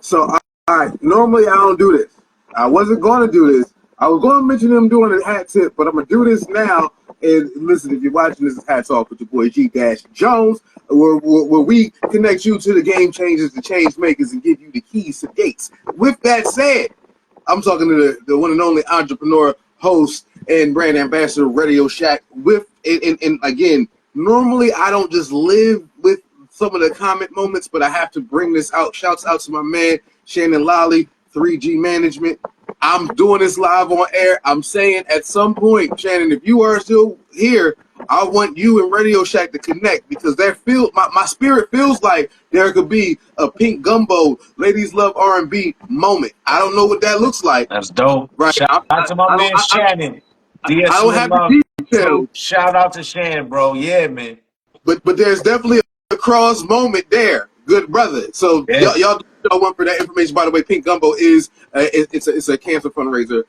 So, all right, normally I don't do this. I wasn't going to do this. I was going to mention them doing a hat tip, but I'm going to do this now. And listen, if you're watching, this is Hats Off with your boy G-Jones, where we connect you to the game changers, the change makers, and give you the keys to gates. With that said, I'm talking to the one and only entrepreneur, host, and brand ambassador, Radio Shack. And again, normally I don't just live with some of the comment moments, but I have to bring this out. Shouts out to my man, Shannon Lally, 3G Management. I'm doing this live on air. I'm saying at some point, Shannon, if you are still here, I want you and Radio Shack to connect, because my spirit feels like there could be a pink gumbo, ladies love R&B moment. I don't know what that looks like. That's dope. Right. Shout out to my man Shannon. I DSU don't and have Love. the details, Shout out to Shannon, bro. Yeah, man. but there's definitely a cross moment there, good brother. So Yeah. y'all want for that information. By the way, Pink Gumbo is it's a cancer fundraiser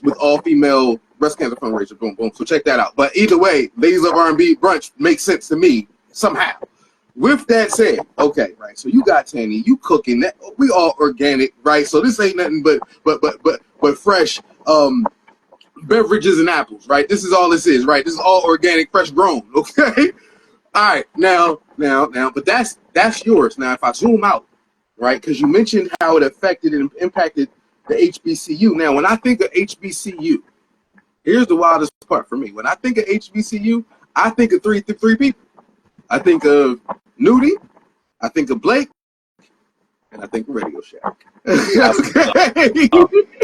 with all female breast cancer fundraiser. Boom, boom. So check that out. But either way, Ladies of R&B brunch makes sense to me somehow. With that said, okay, right. So you got Tanny, you cooking that. We all organic, right? So this ain't nothing but fresh beverages and apples, right? This is all this is, right? This is all organic, fresh grown, okay? All right, now, but that's yours. Now, if I zoom out, right, because you mentioned how it affected and impacted the HBCU. Now, when I think of HBCU, here's the wildest part for me. When I think of HBCU, I think of three people. I think of Nudie, I think of Blake, and I think of Radio Shack.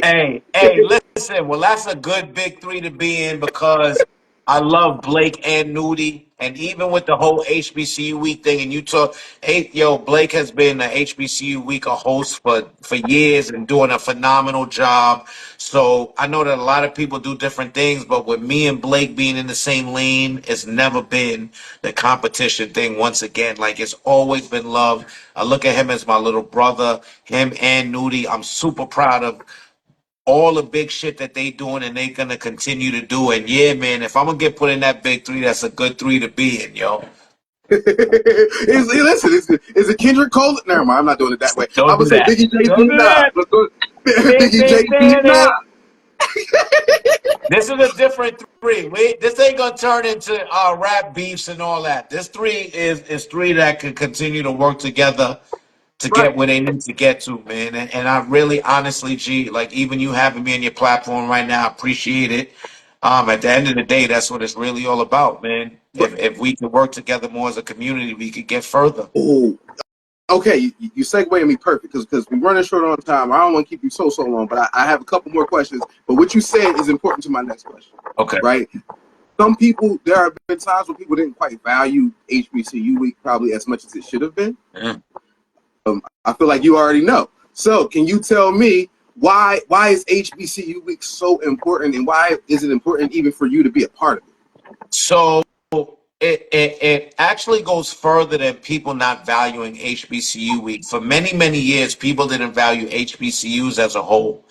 Hey, listen. Well, that's a good big three to be in, because I love Blake and Nudie, and even with the whole HBCU week thing. And you talk, hey, yo, Blake has been the HBCU week a host for years and doing a phenomenal job. So I know that a lot of people do different things, but with me and Blake being in the same lane, it's never been the competition thing. Once again, like, it's always been love. I look at him as my little brother. Him and Nudie, I'm super proud of all the big shit that they doing, and they gonna continue to do. And yeah, man, if I'm gonna get put in that big three, that's a good three to be in, yo. Listen, is it Kendrick Cole? Never mind, I'm not doing it that way. Don't I'm gonna do say that. Biggie, Jay-Z, Don't do nah. that. Biggie, Jay-Z, nah. This is a different three. This ain't gonna turn into rap beefs and all that. This three is three that can continue to work together to Right. get where they need to get to, man. And I really, honestly, G, like, even you having me on your platform right now, I appreciate it. At the end of the day, that's what it's really all about, man. But, If we could work together more as a community, we could get further. oh, okay, you segue me perfect, because we're running short on time. I don't want to keep you so long, but I have a couple more questions. But what you said is important to my next question. Okay. Right? Some people, there have been times when people didn't quite value HBCU week probably as much as it should have been. Yeah. I feel like you already know. So can you tell me why is HBCU week so important, and why is it important even for you to be a part of it? So it actually goes further than people not valuing HBCU week. For many, many years, people didn't value HBCUs as a whole.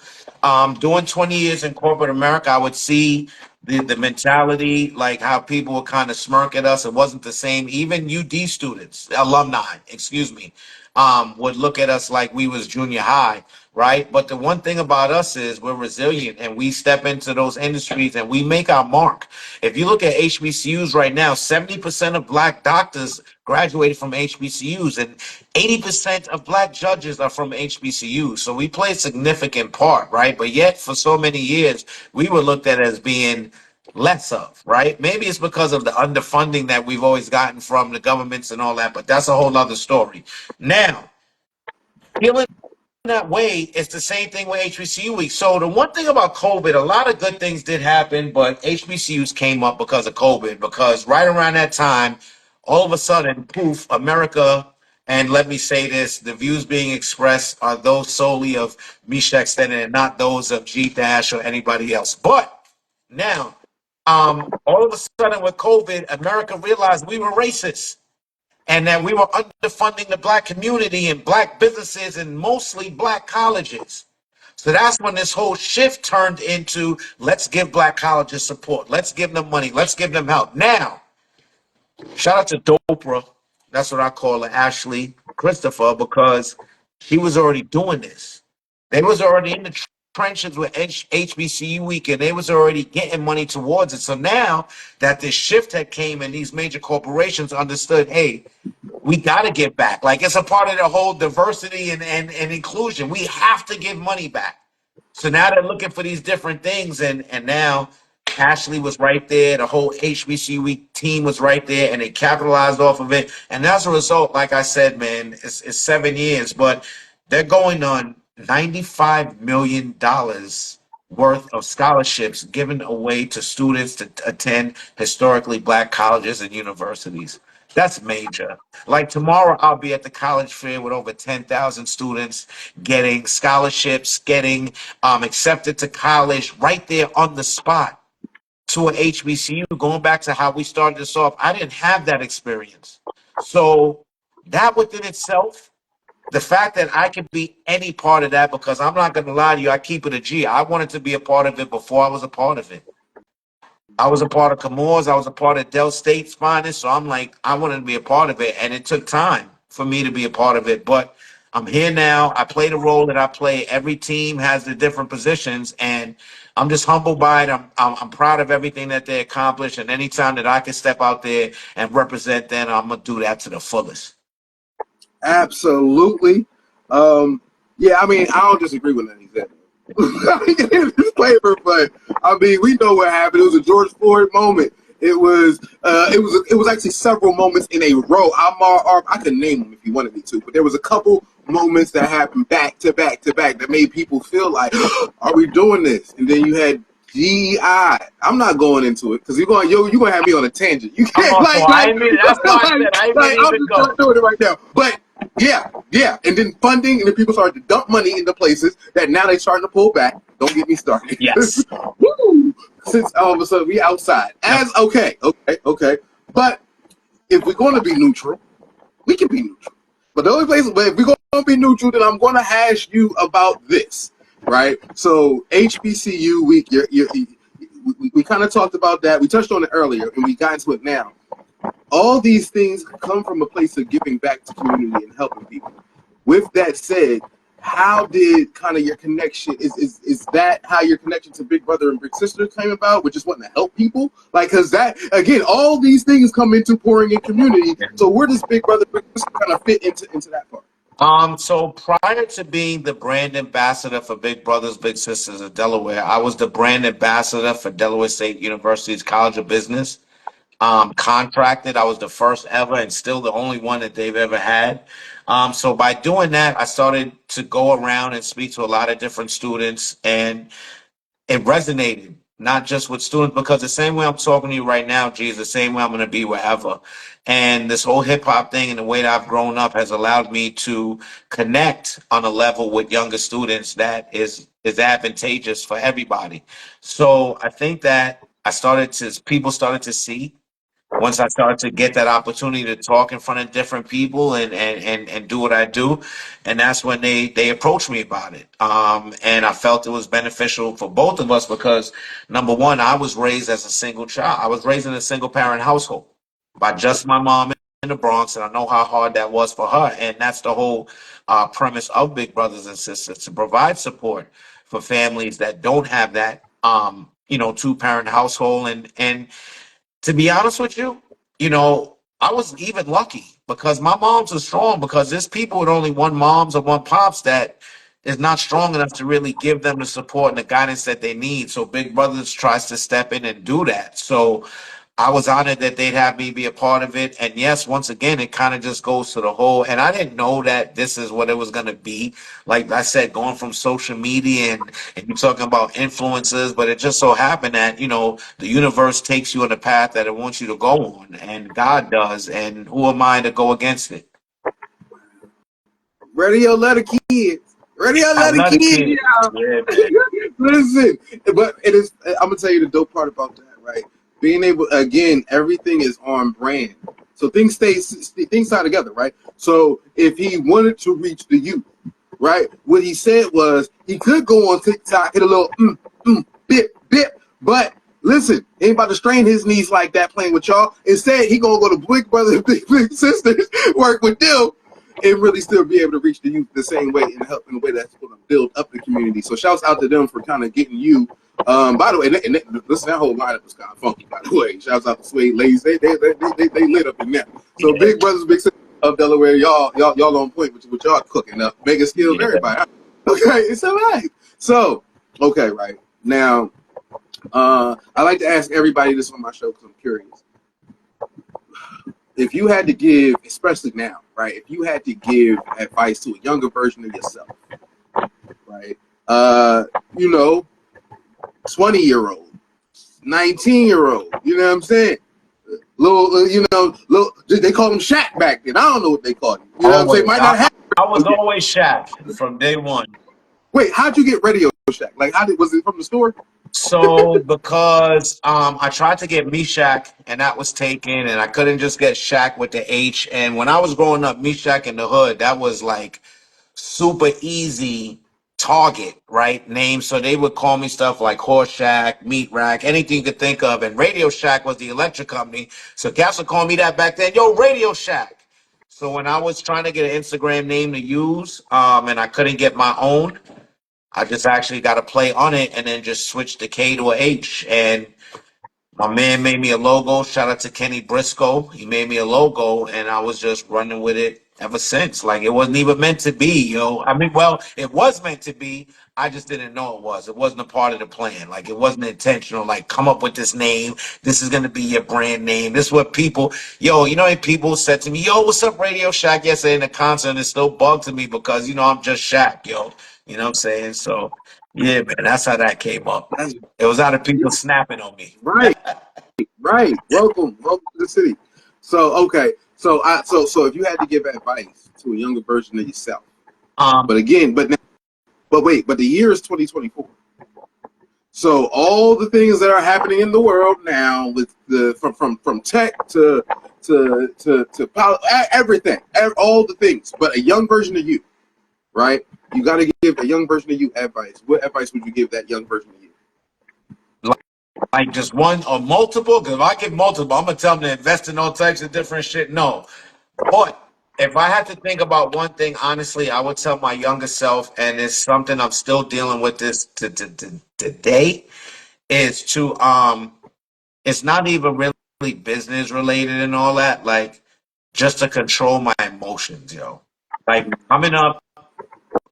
Doing 20 years in corporate America, I would see the mentality, like how people would kind of smirk at us. It wasn't the same. Even UD students, alumni, excuse me. would look at us like we was junior high, right? But the one thing about us is we're resilient and we step into those industries and we make our mark. If you look at HBCUs right now, 70% of black doctors graduated from HBCUs and 80% of black judges are from HBCUs. So we play a significant part, right? But yet for so many years, we were looked at as being less of, right? Maybe it's because of the underfunding that we've always gotten from the governments and all that, but that's a whole other story. Now, feeling that way, it's the same thing with HBCU week. So the one thing about COVID, a lot of good things did happen, but HBCUs came up because of COVID, because right around that time, all of a sudden, poof, America, and let me say this, the views being expressed are those solely of MeeShach Stennett and not those of G Dash or anybody else. But now, all of a sudden with COVID, America realized we were racist and that we were underfunding the black community and black businesses and mostly black colleges. So that's when this whole shift turned into let's give black colleges support. Let's give them money. Let's give them help. Now, shout out to Dopra. That's what I call her, Ashley Christopher, because she was already doing this. They was already in the trenches with HBCU week and they was already getting money towards it. So now that this shift had came and these major corporations understood, hey, we got to give back. Like it's a part of the whole diversity and inclusion. We have to give money back. So now they're looking for these different things. And now Ashley was right there. The whole HBCU week team was right there and they capitalized off of it. And as a result, like I said, man, it's 7 years, but they're going on $95 million worth of scholarships given away to students to attend historically black colleges and universities. That's major. Like tomorrow, I'll be at the college fair with over 10,000 students getting scholarships, getting accepted to college right there on the spot to an HBCU. Going back to how we started this off, I didn't have that experience. So that within itself, the fact that I could be any part of that, because I'm not going to lie to you, I keep it a G. I wanted to be a part of it before I was a part of it. I was a part of Camor's. I was a part of Del State's finest. So I'm like, I wanted to be a part of it. And it took time for me to be a part of it. But I'm here now. I play the role that I play. Every team has the different positions. And I'm just humbled by it. I'm proud of everything that they accomplished. And anytime that I can step out there and represent them, I'm going to do that to the fullest. Absolutely. Yeah, I mean, I don't disagree with anything he said. Disclaimer, but I mean, we know what happened. It was a George Floyd moment. It was actually several moments in a row. I could name them if you wanted me to, but there was a couple moments that happened back to back to back that made people feel like, are we doing this? And then you had DEI. I'm not going into it because you're gonna have me on a tangent. You can't That's why I said I didn't even go. I'm just doing it right now. But yeah, and then funding, and then people started to dump money into places that now they're starting to pull back. Don't get me started. Yes. Woo! Since all of a sudden we outside. Okay. But if we're going to be neutral, we can be neutral. But the only place, but if we're going to be neutral, then I'm going to ask you about this, right? So HBCU week, we kind of talked about that. We touched on it earlier, and we got into it now. All these things come from a place of giving back to community and helping people. With that said, how did kind of your connection, is that how your connection to Big Brother and Big Sister came about, with just wanting to help people? Like, because that, again, all these things come into pouring in community. So where does Big Brother, Big Sister kind of fit into that part? So prior to being the brand ambassador for Big Brothers Big Sisters of Delaware, I was the brand ambassador for Delaware State University's College of Business. Contracted. I was the first ever and still the only one that they've ever had. So by doing that, I started to go around and speak to a lot of different students, and it resonated, not just with students, because the same way I'm talking to you right now, G, is the same way I'm going to be wherever. And this whole hip hop thing and the way that I've grown up has allowed me to connect on a level with younger students that is advantageous for everybody. So I think that people started to see, once I started to get that opportunity to talk in front of different people and do what I do. And that's when they approached me about it. And I felt it was beneficial for both of us because, number one, I was raised as a single child. I was raised in a single parent household by just my mom in the Bronx, and I know how hard that was for her. And that's the whole premise of Big Brothers and Sisters, to provide support for families that don't have that, two-parent household. And to be honest with you, I was even lucky because my moms are strong, because there's people with only one moms or one pops that is not strong enough to really give them the support and the guidance that they need. So Big Brothers tries to step in and do that. So I was honored that they'd have me be a part of it. And yes, once again, it kind of just goes to the whole, and I didn't know that this is what it was going to be. Like I said, going from social media and you're talking about influencers, but it just so happened that, the universe takes you on the path that it wants you to go on, and God does. And who am I to go against it? Radio letter kids. Radio I letter love the kids, kids. y'all. Yeah, man. Listen, but it is. I'm gonna tell you the dope part about that, right? Being able, again, everything is on brand, so things tie together, right? So if he wanted to reach the youth, right, what he said was he could go on TikTok, hit a little bip bip, but listen, he ain't about to strain his knees like that playing with y'all. Instead, he gonna go to Big Brothers, Big Sisters, work with them, and really still be able to reach the youth the same way and help in a way that's going to build up the community. So shouts out to them for kind of getting you. By the way, listen, that whole lineup was kind of funky. By the way, shouts out to Suede Ladies. They lit up in that. So Big Brothers, Big Sisters of Delaware, y'all on point with what y'all cooking up, mega skills, Yeah. everybody. Okay, it's all right. So okay, right now, I like to ask everybody this on my show because I'm curious. If you had to give, especially now, right? If you had to give advice to a younger version of yourself, right? 20-year-old, 19-year-old, you know what I'm saying? Little, they call him Shaq back then. I don't know what they called him. You know what I'm saying? Might not have. I was always Shaq from day one. Wait, how'd you get Radio Shack? Like, was it from the store? So because I tried to get MeeShach and that was taken, and I couldn't just get Shaq with the H. And when I was growing up, MeeShach in the hood, that was like super easy target, right? Name. So they would call me stuff like Horse Shack, Meat Rack, anything you could think of. And Radio Shack was the electric company. So cats would call me that back then. Yo, Radio Shack. So when I was trying to get an Instagram name to use, and I couldn't get my own, I just actually got to play on it and then just switch the K to a H. And my man made me a logo. Shout out to Kenny Briscoe. He made me a logo, and I was just running with it ever since. Like, it wasn't even meant to be, yo. I mean, well, it was meant to be. I just didn't know it was. It wasn't a part of the plan. Like, it wasn't intentional. Like, come up with this name. This is going to be your brand name. This is what people, people said to me, yo, what's up, Radio Shack, yesterday in the concert? And it still bugged to me because, I'm just Shaq, yo. You know what I'm saying? So, yeah, man, that's how that came up. That's It was out of people snapping on me. right. Right. Welcome to the city. So okay. So if you had to give advice to a younger version of yourself, but the year is 2024. So all the things that are happening in the world now, with the from tech to everything, all the things, but a young version of you, right? You got to give a young version of you advice. What advice would you give that young version of you? Like just one or multiple? Because if I give multiple, I'm gonna tell them to invest in all types of different shit. No, but if I had to think about one thing, honestly, I would tell my younger self, and it's something I'm still dealing with this to today, is to it's not even really business related and all that. Like, just to control my emotions, yo. Like, coming up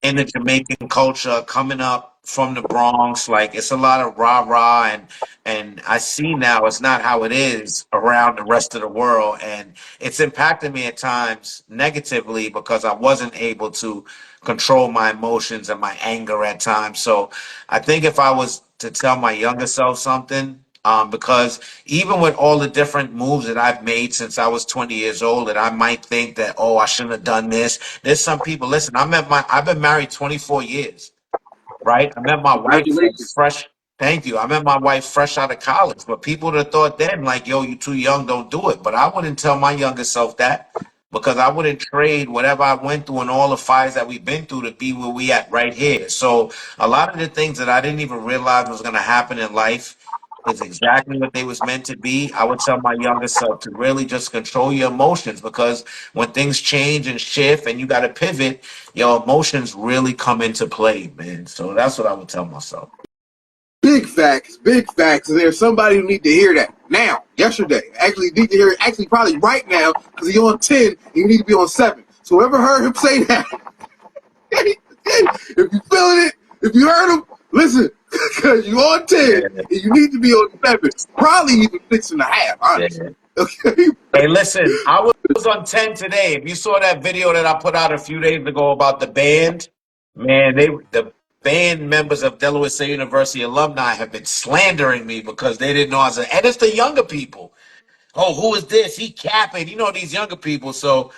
in the Jamaican culture, coming up from the Bronx, like, it's a lot of rah rah, and I see now it's not how it is around the rest of the world, and it's impacted me at times negatively because I wasn't able to control my emotions and my anger at times. So I think if I was to tell my younger self something, because even with all the different moves that I've made since I was 20 years old, that I might think that, oh, I shouldn't have done this. There's some people, listen, I've been married 24 years, right? I met my wife like Congratulations. fresh. Thank you. I met my wife fresh out of college, but people would have thought then, like, yo, you too young, don't do it. But I wouldn't tell my younger self that, because I wouldn't trade whatever I went through and all the fires that we've been through to be where we at right here. So a lot of the things that I didn't even realize was going to happen in life, is exactly what they was meant to be. I would tell my younger self to really just control your emotions, because when things change and shift and you got to pivot, your emotions really come into play, man. So that's what I would tell myself. Big facts, big facts. And there's somebody who need to hear that now, yesterday. Actually, need to hear it. Actually, probably right now, because you're on 10 and you need to be on 7. So whoever heard him say that, if you feeling it, if you heard him, listen, because you're on 10 and you need to be on 7, probably even 6.5, honestly. Okay. Hey, listen, I was on 10 today. If you saw that video that I put out a few days ago about the band, man, the band members of Delaware State University alumni have been slandering me because they didn't know I was and it's the younger people. Oh, who is this? He capping. You know, these younger people. So,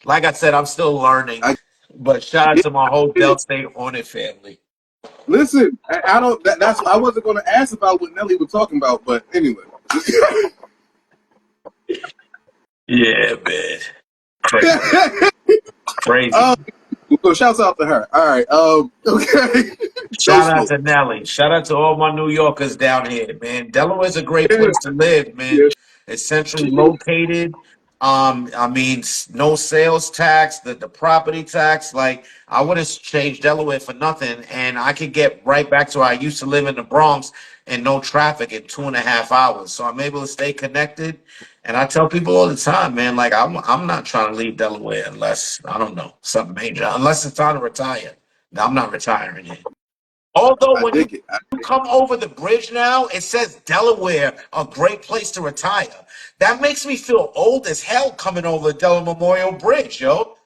like I said, I'm still learning. But shout out to my whole Del State Hornet family. Listen, I don't. That's I wasn't going to ask about what Nelly was talking about, but anyway. Yeah, man. Crazy. Crazy. So shouts out to her. All right. Okay. Shout out to Nelly. Shout out to all my New Yorkers down here, man. Delaware's a great place to live, man. Yes. It's centrally located. I mean, no sales tax, the property tax. Like, I wouldn't change Delaware for nothing, and I could get right back to where I used to live in the Bronx and no traffic in 2.5 hours. So I'm able to stay connected. And I tell people all the time, man, like I'm not trying to leave Delaware unless I don't know something major, unless it's time to retire. No, I'm not retiring it. Although when you come over the bridge now, it says Delaware, a great place to retire. That makes me feel old as hell coming over the Delaware Memorial Bridge, yo.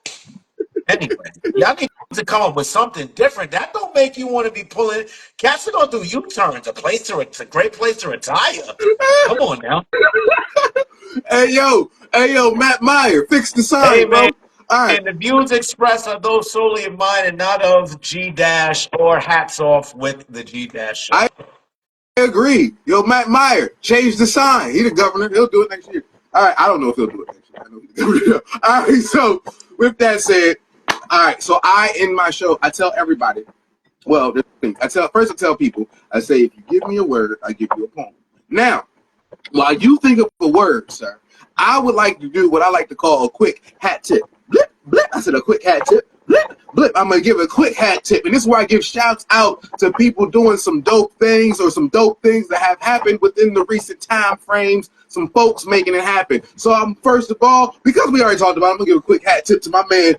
Anyway, y'all need to come up with something different. That don't make you want to be pulling. Cats are going to do U-turns. It's a great place to retire. Come on now. Hey yo, Matt Meyer, fix the sign, Hey, man. bro. All right. And the views expressed are those solely of mine and not of G-Dash or Hats Off with the G-Dash show. I agree. Yo, Matt Meyer, change the sign. He the governor. He'll do it next year. All right. I don't know if he'll do it next year. I know he's the governor. All right. So with that said, all right. So in my show, I tell everybody. Well, I tell people. I say, if you give me a word, I give you a poem. Now, while you think of a word, sir, I would like to do what I like to call a quick hat tip. Blip, blip. I said a quick hat tip. Blip, blip. I'm going to give a quick hat tip. And this is where I give shouts out to people doing some dope things or some dope things that have happened within the recent time frames. Some folks making it happen. So I'm first of all, because we already talked about it, I'm going to give a quick hat tip to my man,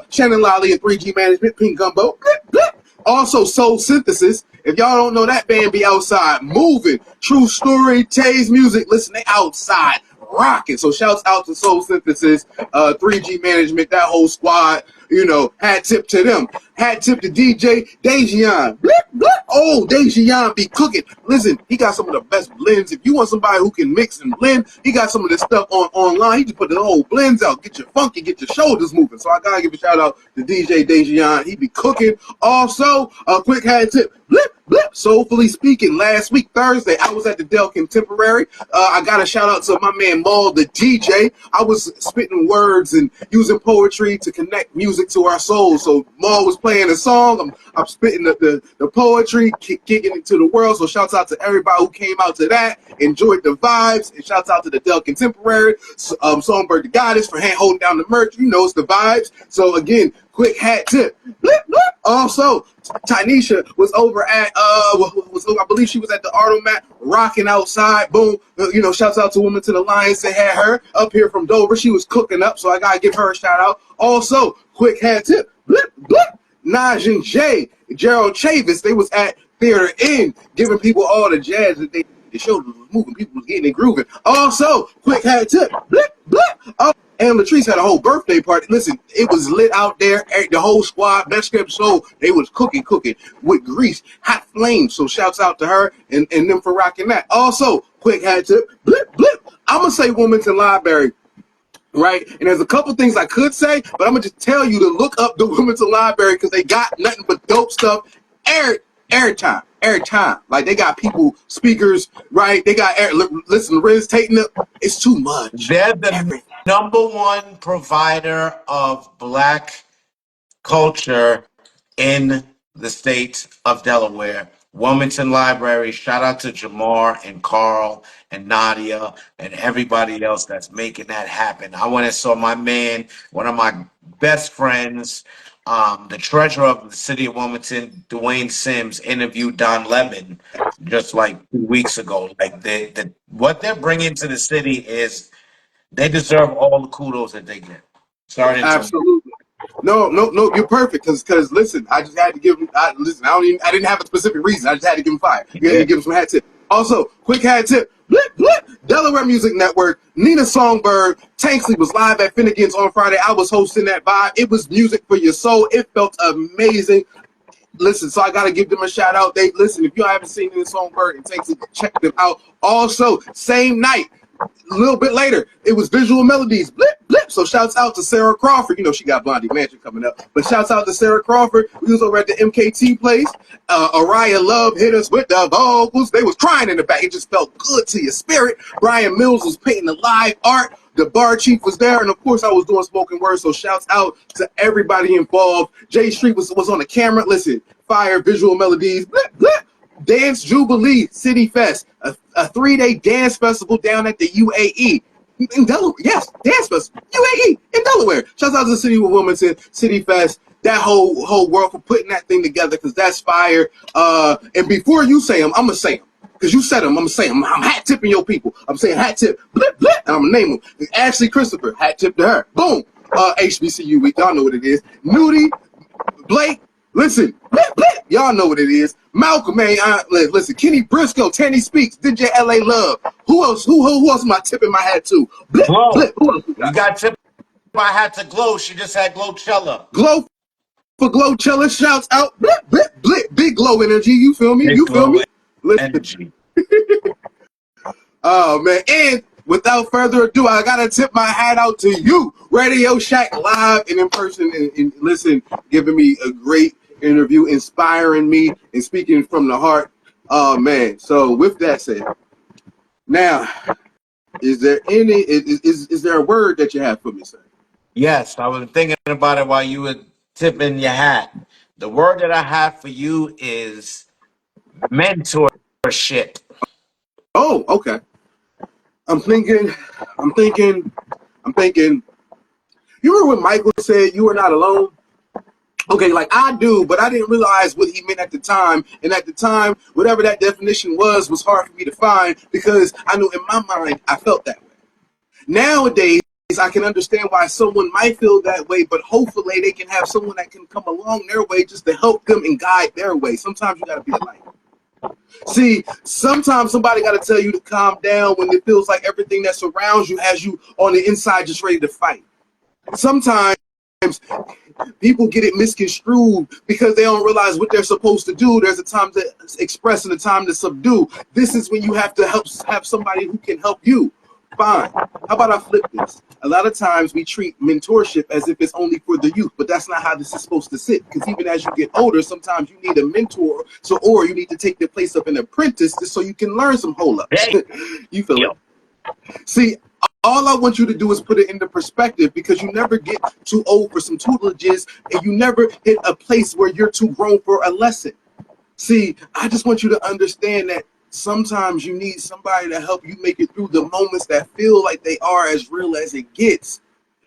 Shannon Lally at 3G Management, Pink Gumbo. Blip, blip. Also, Soul Synthesis. If y'all don't know, that band be outside moving. True Story, Tay's Music. Listen, they outside rocking. So shouts out to Soul Synthesis, 3G Management, that whole squad. You know, hat tip to them. Hat tip to DJ Dejian. Blip, blip. Oh, Dejian be cooking. Listen, he got some of the best blends. If you want somebody who can mix and blend, he got some of this stuff online. He just put the whole blends out. Get your funky, get your shoulders moving. So I gotta give a shout out to DJ Dejian. He be cooking. Also, a quick hat tip. Blip, blip. Soulfully speaking, last week, Thursday, I was at the Dell Contemporary. I got a shout out to my man Maul, the DJ. I was spitting words and using poetry to connect music to our souls. So Maul was playing a song. I'm spitting the poetry, kicking it to the world. So shouts out to everybody who came out to that, enjoyed the vibes, and shouts out to the Dell Contemporary, Songbird the Goddess for holding down the merch. You know it's the vibes. So again, quick hat tip. Blip, blip. Also, Tynesha was over at I believe she was at the Artomat rocking outside. Boom. You know, shouts out to Women to the Lions. They had her up here from Dover. She was cooking up, so I gotta give her a shout out. Also, quick hat tip. Blip, blip. Naj and Jay, Gerald Chavis, they was at Theater Inn giving people all the jazz that the show was moving. People was getting it grooving. Also, quick hat tip. Blip, blip. Oh, and Latrice had a whole birthday party. Listen, it was lit out there. The whole squad, Best Kept Soul, they was cooking with grease, hot flames. So shouts out to her and them for rocking that. Also, quick hat tip. Blip, blip. I'm going to say Wilmington Library. Right, and there's a couple things I could say, but I'm gonna just tell you to look up the Wilmington Library because they got nothing but dope stuff every time. Like they got people, speakers, right? They got listen, Riz taking it. It's too much. They're the number one provider of Black culture in the state of Delaware. Wilmington Library. Shout out to Jamar and Carl and Nadia and everybody else that's making that happen. I went and saw my man, one of my best friends, the treasurer of the city of Wilmington, Dwayne Sims, interviewed Don Lemon just like 2 weeks ago. Like what they're bringing to the city is they deserve all the kudos that they get. Sorry to interrupt. Absolutely. No, you're perfect. Cause listen, I just had to give him. Listen, I didn't have a specific reason. I just had to give him fire. You had to give him some hat tip. Also, quick hat tip. Blip, blip. Delaware Music Network. Nina Songbird. Tanksley was live at Finnegan's on Friday. I was hosting that vibe. It was music for your soul. It felt amazing. Listen, so I gotta give them a shout out. They listen. If you haven't seen Nina Songbird, it takes it. Check them out. Also, same night. A little bit later, it was Visual Melodies. Blip, blip. So shouts out to Sarah Crawford. You know, she got Blondie Mansion coming up. But shouts out to Sarah Crawford. We was over at the MKT place. Araya Love hit us with the vocals. They was crying in the back. It just felt good to your spirit. Brian Mills was painting the live art. The bar chief was there. And, of course, I was doing spoken word. So shouts out to everybody involved. Jay Street was on the camera. Listen, fire, Visual Melodies. Blip, blip. Dance Jubilee City Fest, a 3-day dance festival down at the UAE in Delaware. Yes, dance festival, UAE in Delaware. Shouts out to the city of Wilmington, City Fest, that whole world for putting that thing together, because that's fire. And before you say them, I'm gonna say them, because you said them. I'm gonna say them. I'm hat tipping your people. I'm saying hat tip, blip blip, and I'm gonna name them. Ashley Christopher, hat tip to her. Boom. HBCU week, y'all know what it is. Nudie, Blake. Listen, blip, blip. Y'all know what it is. Malcolm, man. Listen, Kenny Briscoe, Tanny Speaks, DJ LA Love. Who else? Who else am I tipping my hat to? Blip, Glow. blip. Who else? You got tip my hat to Glow. She just had Glowchella. Glow for Glowchella. Shouts out. Blip, blip, blip. Big Glow energy. You feel me? You feel me? Listen. Energy. Oh man. And without further ado, I gotta tip my hat out to you, Radio Shack live and in person, and listen, giving me a great interview, inspiring me, and speaking from the heart. Oh man. So with that said, now, is there a word that you have for me, sir? Yes, I was thinking about it while you were tipping your hat. The word that I have for you is mentorship. Oh, okay. I'm thinking. You remember when Michael said you are not alone? Okay, like I do, but I didn't realize what he meant at the time. And at the time, whatever that definition was hard for me to find, because I knew in my mind I felt that way. Nowadays, I can understand why someone might feel that way, but hopefully they can have someone that can come along their way just to help them and guide their way. Sometimes you got to be a light. See, sometimes somebody got to tell you to calm down when it feels like everything that surrounds you has you on the inside just ready to fight. Sometimes people get it misconstrued because they don't realize what they're supposed to do. There's a time to express and a time to subdue. This is when you have to have somebody who can help you. Fine. How about I flip this? A lot of times we treat mentorship as if it's only for the youth, but that's not how this is supposed to sit. Because even as you get older, sometimes you need a mentor, or you need to take the place of an apprentice just so you can learn some hold-ups. You feel it? See, all I want you to do is put it into perspective, because you never get too old for some tutelages, and you never hit a place where you're too grown for a lesson. See, I just want you to understand that sometimes you need somebody to help you make it through the moments that feel like they are as real as it gets.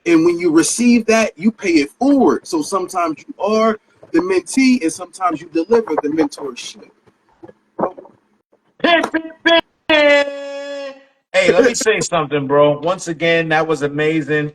And when you receive that, you pay it forward. So sometimes you are the mentee, and sometimes you deliver the mentorship. Hey, let me say something, bro. Once again, that was amazing.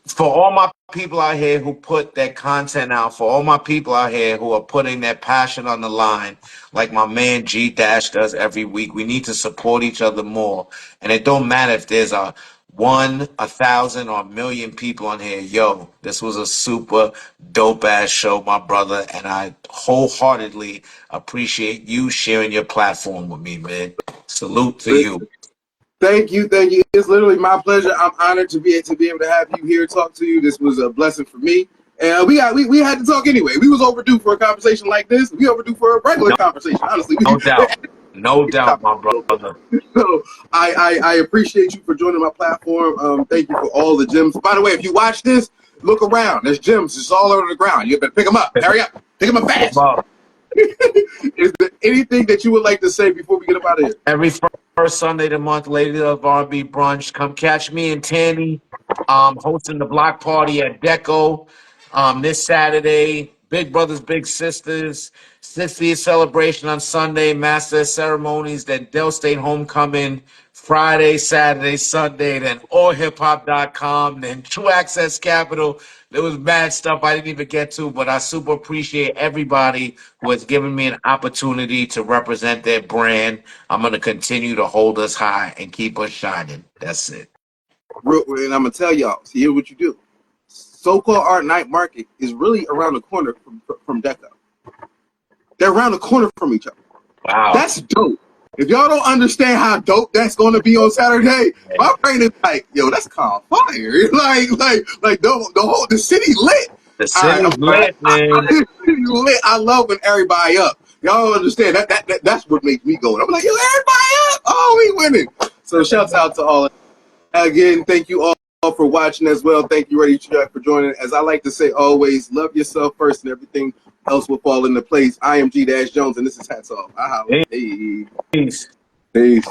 For all my people out here who put their content out, for all my people out here who are putting their passion on the line, like my man G Dash does every week, we need to support each other more. And it don't matter if there's 1,000, or 1,000,000 people on here. Yo, this was a super dope ass show, my brother, and I wholeheartedly appreciate you sharing your platform with me, man. Salute to you. Thank you. It's literally my pleasure. I'm honored to be able to have you here, talk to you. This was a blessing for me. And we had to talk anyway. We was overdue for a conversation like this. We overdue for a regular conversation, honestly. No doubt, my brother. So I appreciate you for joining my platform. Thank you for all the gems. By the way, if you watch this, look around. There's gems. It's all over the ground. You better pick them up. Hurry up. Pick them up fast. Is there anything that you would like to say before we get up out of here? Every first Sunday of the month, Lady of R&B brunch. Come catch me and Tanny hosting the block party at Deco this Saturday. Big Brothers, Big Sisters, 60th celebration on Sunday, Master of Ceremonies, then Dell State Homecoming, Friday, Saturday, Sunday, then allhiphop.com, then True Access Capital. There was bad stuff I didn't even get to, but I super appreciate everybody who has given me an opportunity to represent their brand. I'm going to continue to hold us high and keep us shining. That's it. And I'm gonna tell y'all. See, here's what you do. So-called Art Night Market is really around the corner from Deco. They're around the corner from each other. Wow. That's dope. If y'all don't understand how dope that's going to be on Saturday, my brain is like, yo, that's called fire. Like the city lit. The city's lit, man. Lit. I love when everybody up. Y'all don't understand that's what makes me go. I'm like, yo, everybody up. Oh, we winning. So shouts out to all. Again, thank you all for watching as well. Thank you, Ready Jack, for joining. As I like to say always, love yourself first and everything else will fall into place. I am G-Jones, and this is Hats Off. Hey. Peace. Peace.